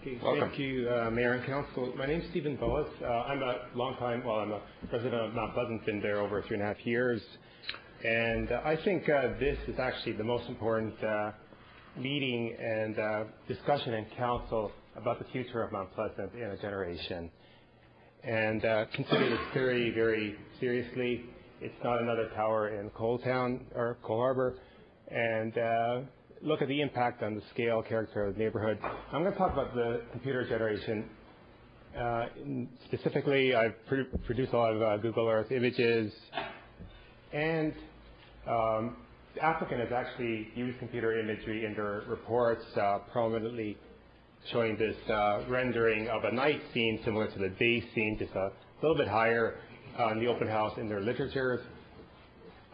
Okay, welcome. Thank you, Mayor and Council. My name is Stephen Boas. I'm a president of Mount Pleasant, been there over 3.5 years. And I think this is actually the most important meeting and discussion in Council about the future of Mount Pleasant in a generation. And consider this very, very seriously. It's not another tower in Coal Town or Coal Harbour. And look at the impact on the scale, character of the neighborhood. I'm going to talk about the computer generation. Specifically, I've produced a lot of Google Earth images, and the applicant has actually used computer imagery in their reports prominently. showing this rendering of a night scene similar to the day scene, just a little bit higher in the open house in their literatures,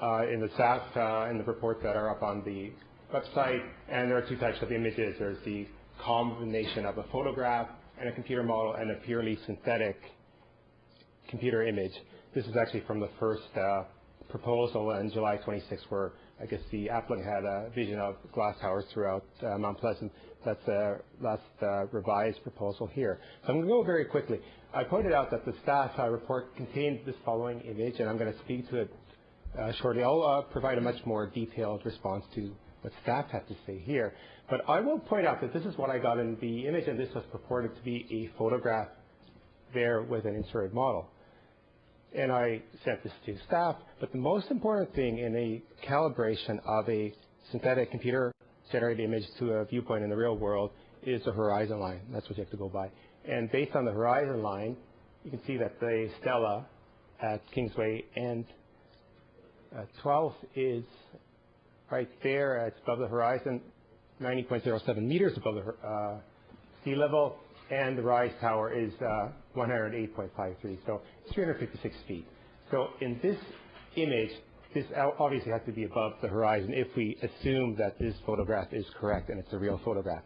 in the staff, in the reports that are up on the website. And there are two types of images. There's the combination of a photograph and a computer model and a purely synthetic computer image. This is actually from the first proposal on July 26, where I guess the applicant had a vision of glass towers throughout Mount Pleasant. That's the last revised proposal here. So I'm going to go very quickly. I pointed out that the staff report contained this following image, and I'm going to speak to it shortly. I'll provide a much more detailed response to what staff had to say here. But I will point out that this is what I got in the image, and this was purported to be a photograph there with an inserted model. And I sent this to staff. But the most important thing in a calibration of a synthetic computer-generated image to a viewpoint in the real world is the horizon line. That's what you have to go by. And based on the horizon line, you can see that the stela at Kingsway and 12th is right there. It's above the horizon, 90.07 meters above the sea level. And the rise tower is 108.53, so it's 356 feet. So in this image, this obviously has to be above the horizon if we assume that this photograph is correct and it's a real photograph.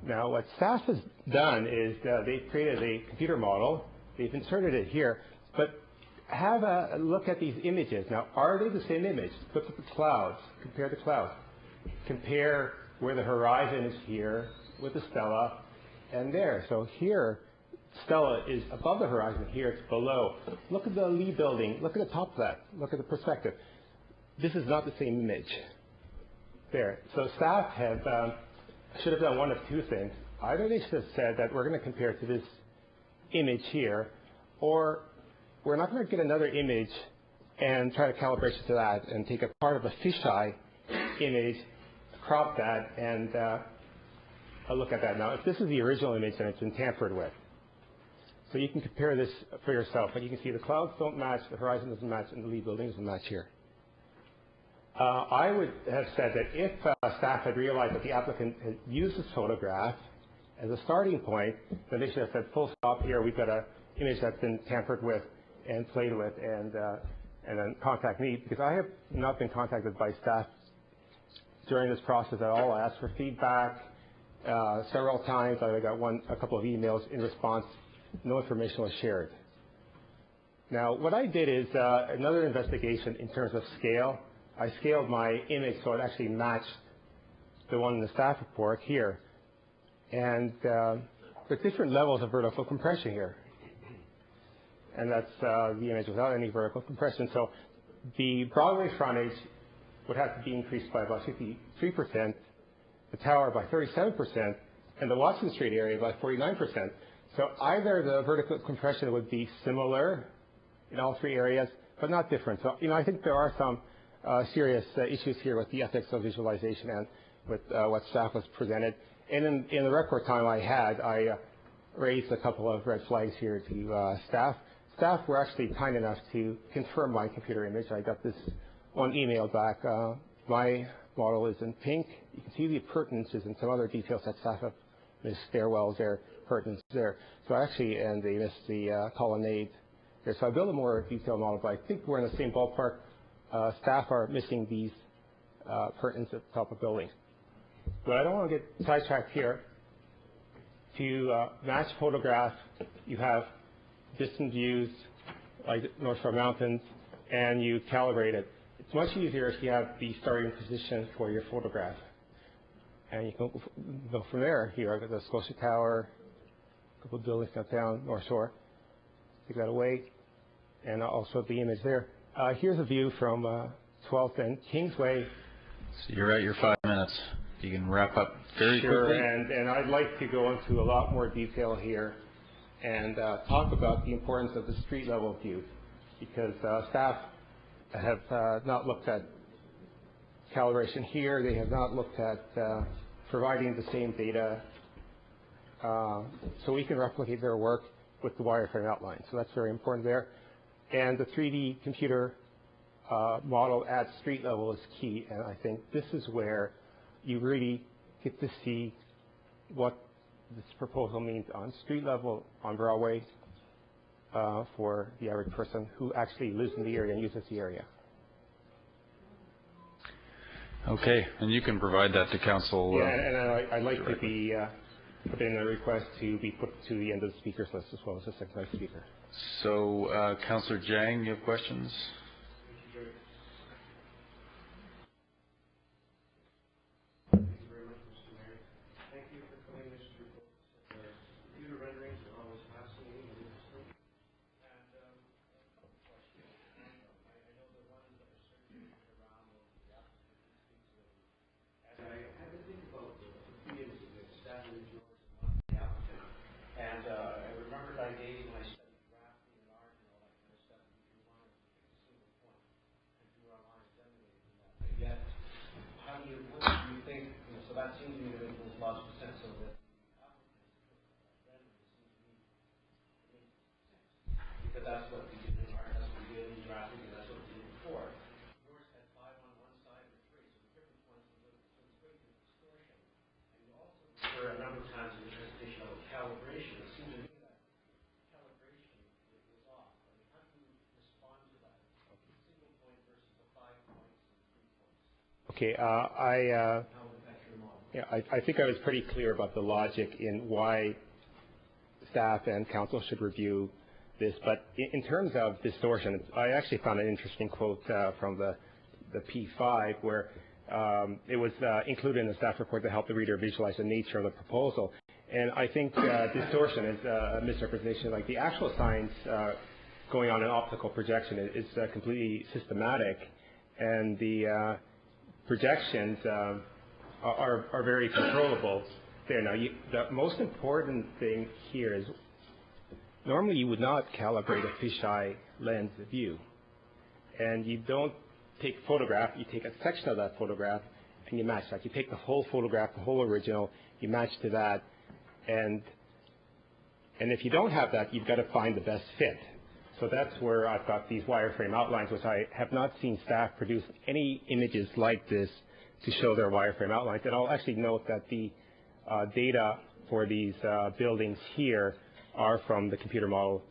Now, what staff has done is they've created a computer model. They've inserted it here, but have a look at these images. Now, are they the same image? Look at the clouds. Compare the clouds. Compare where the horizon is here with the stela and there. So here, stela is above the horizon. Here, it's below. Look at the Lee building. Look at the top of that. Look at the perspective. This is not the same image. There. So staff should have done one of two things. Either they should have said that we're going to compare to this image here, or we're not going to get another image and try to calibrate it to that and take a part of a fisheye image, crop that, and I'll look at that now. If this is the original image, then it's been tampered with. So you can compare this for yourself, but you can see the clouds don't match, the horizon doesn't match, and the Lee building doesn't match here. I would have said that if staff had realized that the applicant had used this photograph as a starting point, then they should have said, full stop here, we've got an image that's been tampered with and played with, and then contact me, because I have not been contacted by staff during this process at all. I asked for feedback several times. I got a couple of emails in response. No information was shared. Now, what I did is another investigation in terms of scale. I scaled my image so it actually matched the one in the staff report here. And there's different levels of vertical compression here. And that's the image without any vertical compression. So the Broadway frontage would have to be increased by about 53%, the tower by 37%, and the Watson Street area by 49%. So either the vertical compression would be similar in all three areas, but not different. So, I think there are some serious issues here with the ethics of visualization and with what staff was presented. And in the record time I raised a couple of red flags here to staff. Staff were actually kind enough to confirm my computer image. I got this one email back. My model is in pink. You can see the appurtenances and some other details that staff have missed. Stairwells there, appurtenances there. So actually, and they missed the colonnade there. So I built a more detailed model, but I think we're in the same ballpark. Staff are missing these appurtenances at the top of buildings. But I don't want to get sidetracked here. To match photograph, you have distant views like North Shore Mountains, and you calibrate it. It's much easier if you have the starting position for your photograph. And you can go from there. Here, I've got the Scotia Tower, a couple of buildings down North Shore. Take that away, and also the image there. Here's a view from 12th and Kingsway. So you're at your 5 minutes. You can wrap up very quickly. Sure, and I'd like to go into a lot more detail here and talk about the importance of the street level view, because staff have not looked at calibration here. They have not looked at providing the same data so we can replicate their work with the wireframe outline. So that's very important there. And the 3D computer model at street level is key, and I think this is where you really get to see what this proposal means on street level, on Broadway, for the average person who actually lives in the area and uses the area. Okay, and you can provide that to council. Yeah, and I'd like to be put in a request to be put to the end of the speakers list as well as the second vice speaker. So, Councillor Jang, you have questions? Okay, I think I was pretty clear about the logic in why staff and council should review this. But in terms of distortion, I actually found an interesting quote from the P5 where it was included in the staff report to help the reader visualize the nature of the proposal. And I think distortion is a misrepresentation. Like the actual science going on in optical projection is completely systematic, and the projections are very controllable there. Now, the most important thing here is normally you would not calibrate a fisheye lens view, and you don't take a photograph, you take a section of that photograph and you match that. You take the whole photograph, the whole original, you match to that, and if you don't have that, you've got to find the best fit. So that's where I've got these wireframe outlines, which I have not seen staff produce any images like this to show their wireframe outlines. And I'll actually note that the data for these buildings here are from the computer model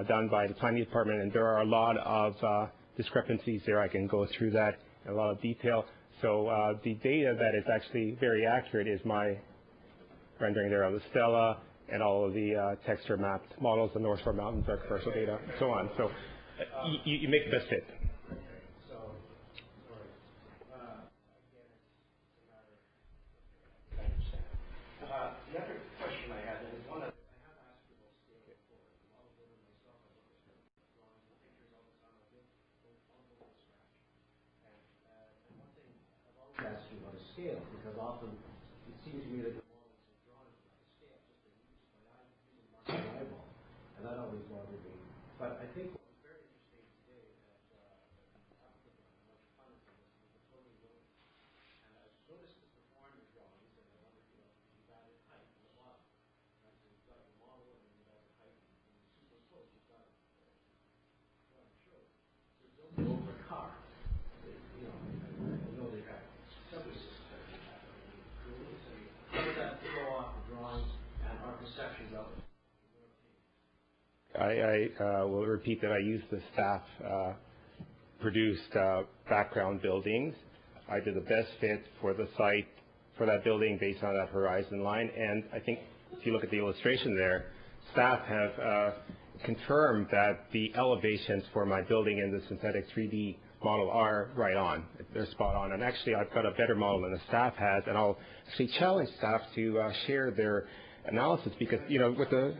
done by the planning department, and there are a lot of discrepancies there. I can go through that in a lot of detail. So the data that is actually very accurate is my rendering there of the Stella and all of the texture mapped models, the North Shore Mountains, our commercial data, and so on. So you make the best fit. The other question I had is one of I have asked you about scale before. The model builder myself, I look at drawings and pictures all the time. I build from scratch. And one thing I've always asked you about is scale, because often it seems to me that the models are drawn at a scale, just to use my eye, using my eyeball, and that always bothered me. But I think what was very interesting today at the applicant and much fun of this was the floating building. And I noticed the performance drawings, and I wondered, you've added height on the bottom. Right? So you've got the model, and then you've added height, and superimposed, you've got it. So I'm sure. So it's built over a car. I know they have subway systems that do that. How does that throw off the drawings and our perceptions of it? I will repeat that I used the staff produced background buildings. I did the best fit for the site for that building based on that horizon line. And I think if you look at the illustration there, staff have confirmed that the elevations for my building in the synthetic 3D model are right on. They're spot on. And actually, I've got a better model than the staff has, and I'll actually challenge staff to share their analysis because, with the...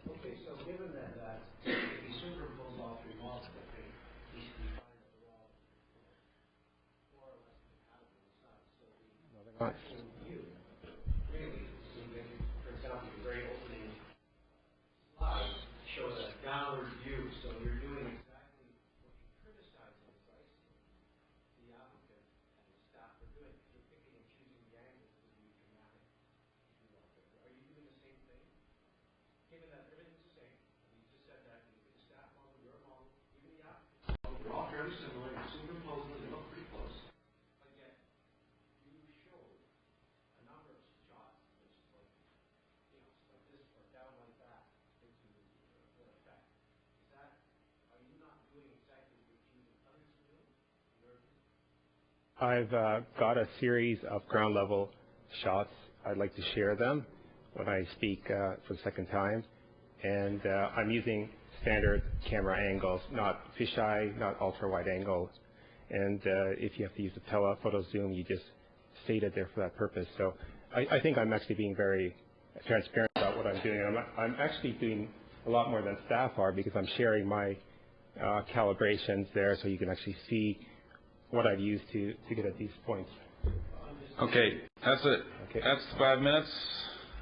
Okay, so given that if you superimpose all three models, we find that they're all more or less compatible inside. So the actual view really, for example, the very opening slide shows a downward view. So you're doing exactly what you're criticizing the applicant and the staff for doing. You're picking and choosing the angles to be dramatic. Are you doing the same thing? Given that everything's the same, you just said that you the staff model, your model, even the applicant model, they're all fairly similar. You superimpose them, they look pretty close. But yet, you showed a number of shots which I've got a series of ground level shots. I'd like to share them when I speak for the second time. And I'm using standard camera angles, not fisheye, not ultra wide angle. And if you have to use a telephoto zoom, you just state it there for that purpose. So I think I'm actually being very transparent about what I'm doing. And I'm actually doing a lot more than staff are, because I'm sharing my calibrations there so you can actually see what I've used to get at these points. Okay, that's it. Okay. That's 5 minutes.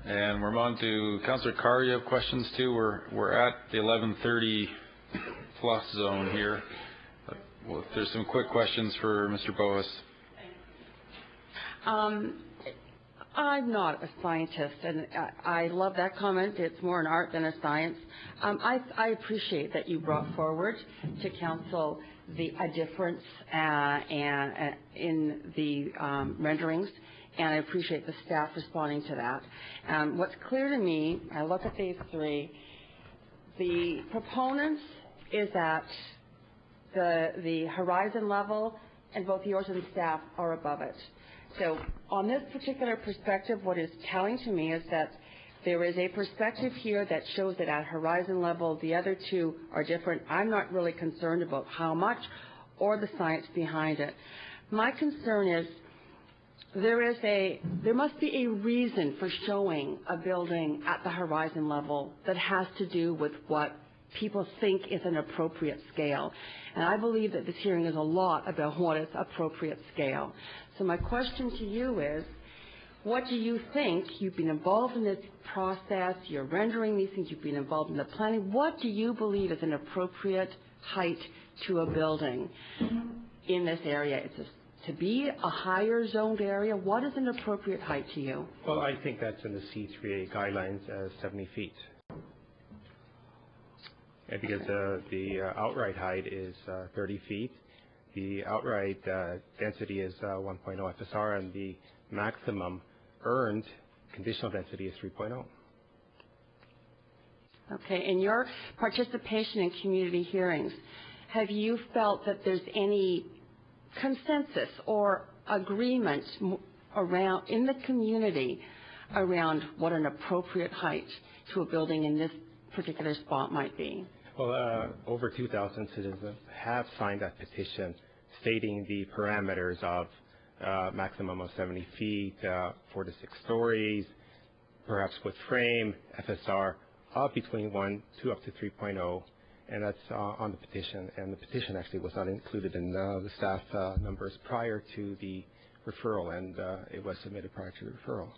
And we're on to Councillor Carr. You have questions too. We're at the 11:30 plus zone here. Well, if there's some quick questions for Mr. Boas. I'm not a scientist, and I love that comment. It's more an art than a science. I appreciate that you brought forward to council a difference in the renderings, and I appreciate the staff responding to that. What's clear to me, I look at these three, the proponents is at the horizon level, and both yours and staff are above it. So on this particular perspective, what is telling to me is that there is a perspective here that shows that at horizon level, the other two are different. I'm not really concerned about how much or the science behind it. My concern is there must be a reason for showing a building at the horizon level that has to do with what people think is an appropriate scale. And I believe that this hearing is a lot about what is appropriate scale. So my question to you is, what do you think? You've been involved in this process, you're rendering these things, you've been involved in the planning. What do you believe is an appropriate height to a building in this area? It's to be a higher zoned area. What is an appropriate height to you? Well, I think that's in the C3A guidelines as 70 feet. Because the outright height is 30 feet. The outright density is 1.0 FSR, and the maximum earned conditional density is 3.0. Okay. In your participation in community hearings, have you felt that there's any consensus or agreement around in the community around what an appropriate height to a building in this particular spot might be? Well, over 2,000 citizens have signed that petition stating the parameters of maximum of 70 feet, 4 to 6 stories, perhaps with frame, FSR, up between 1 to up to 3.0, and that's on the petition. And the petition actually was not included in the staff numbers prior to the referral, and it was submitted prior to the referral.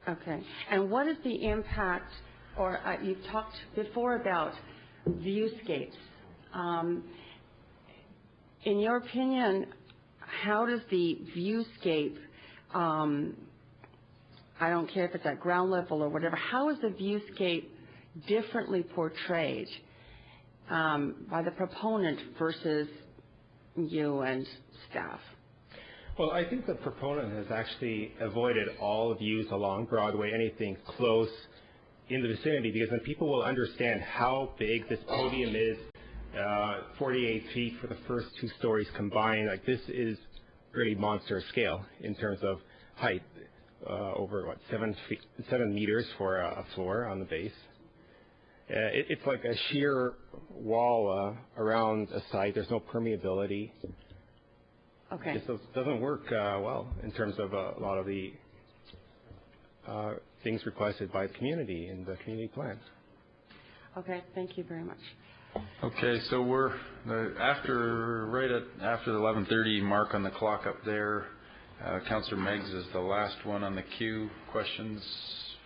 Okay. And what is the impact, or you've talked before about viewscapes. In your opinion, how does the viewscape, I don't care if it's at ground level or whatever, how is the viewscape differently portrayed by the proponent versus you and staff? Well, I think the proponent has actually avoided all views along Broadway, anything close in the vicinity, because then people will understand how big this podium is, 48 feet for the first 2 stories combined. Like, this is really monster scale in terms of height, over 7 meters for a floor on the base. It's like a sheer wall around a site. There's no permeability. Okay. It just doesn't work well in terms of a lot of the things requested by the community in the community plan. Okay, thank you very much. Okay, so we're after the 11:30 mark on the clock up there. Councillor Meggs is the last one on the queue. Questions?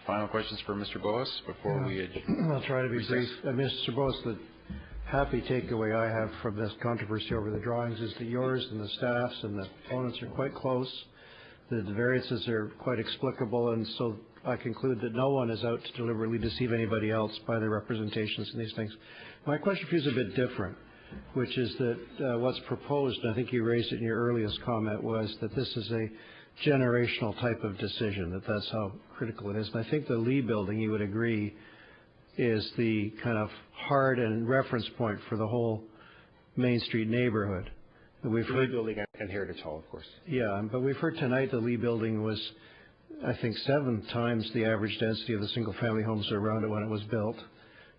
Final questions for Mr. Boas before we adjourn? I'll try to be brief. Mr. Boas, the happy takeaway I have from this controversy over the drawings is that yours and the staff's and the opponents are quite close. The variances are quite explicable, and so I conclude that no one is out to deliberately deceive anybody else by their representations in these things. My question for you is a bit different, which is that what's proposed, and I think you raised it in your earliest comment, was that this is a generational type of decision, that's how critical it is. And I think the Lee building, you would agree, is the kind of hard and reference point for the whole Main Street neighborhood. We've heard building and Heritage Hall, of course. Yeah, but we've heard tonight the Lee building was, I think, 7 times the average density of the single-family homes around it when it was built.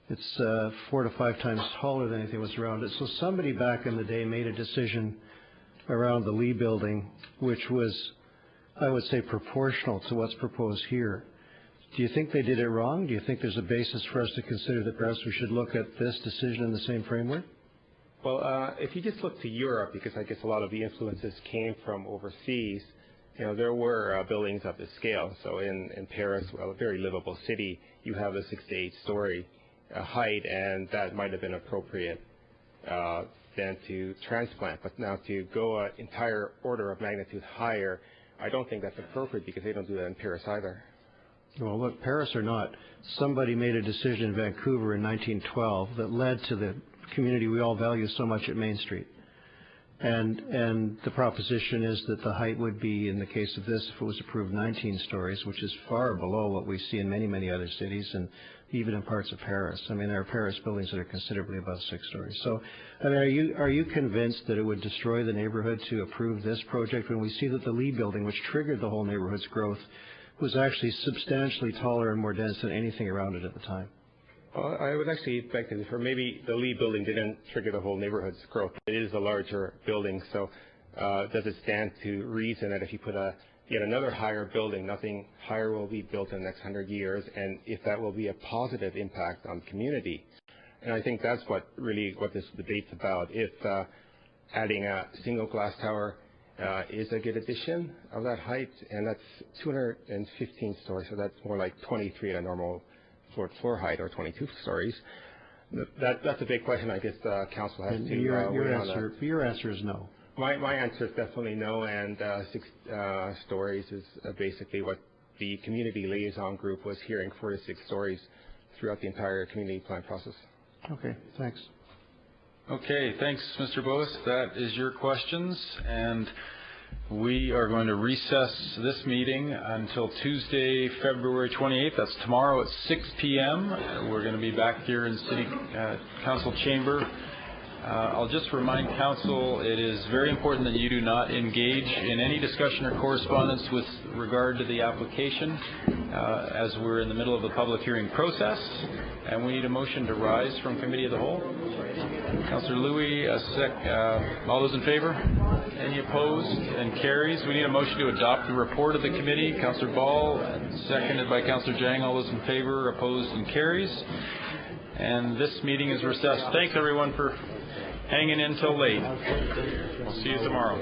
It's 4 to 5 times taller than anything that was around it. So somebody back in the day made a decision around the Lee building, which was, I would say, proportional to what's proposed here. Do you think they did it wrong? Do you think there's a basis for us to consider that perhaps we should look at this decision in the same framework? Well, if you just look to Europe, because I guess a lot of the influences came from overseas, there were buildings of this scale. So in Paris, well, a very livable city, you have a 6 to 8 story height, and that might have been appropriate then to transplant. But now to go an entire order of magnitude higher, I don't think that's appropriate because they don't do that in Paris either. Well, look, Paris or not, somebody made a decision in Vancouver in 1912 that led to the community we all value so much at Main Street. And the proposition is that the height would be, in the case of this, if it was approved, 19 stories, which is far below what we see in many, many other cities and even in parts of Paris. I mean, there are Paris buildings that are considerably above 6 stories. So, I mean, are you convinced that it would destroy the neighborhood to approve this project when we see that the Lee building, which triggered the whole neighborhood's growth, was actually substantially taller and more dense than anything around it at the time? Well, I would actually beg to differ. Maybe the Lee building didn't trigger the whole neighborhood's growth. It is a larger building, so does it stand to reason that if you put yet another higher building, nothing higher will be built in the next 100 years, and if that will be a positive impact on the community? And I think that's what this debate's about. If adding a single glass tower is a good addition of that height, and that's 215 stories, so that's more like 23 at a normal floor height, or 22 stories. That's a big question. I guess the council has to your answer is no. My answer is definitely no, and 6 stories is basically what the community liaison group was hearing, 4 to 6 stories throughout the entire community plan process. Okay, thanks. Okay, thanks, Mr. Boas. That is your questions, and we are going to recess this meeting until Tuesday, February 28th. That's tomorrow at 6 p.m. We're going to be back here in City Council Chamber. I'll just remind Council it is very important that you do not engage in any discussion or correspondence with regard to the application as we're in the middle of the public hearing process. And we need a motion to rise from Committee of the Whole. Councillor Louie, all those in favor? Any opposed? And carries. We need a motion to adopt the report of the committee. Councillor Ball, seconded by Councillor Jang. All those in favor? Opposed? And carries. And this meeting is recessed. Thanks, everyone, for hanging in till late. We'll see you tomorrow.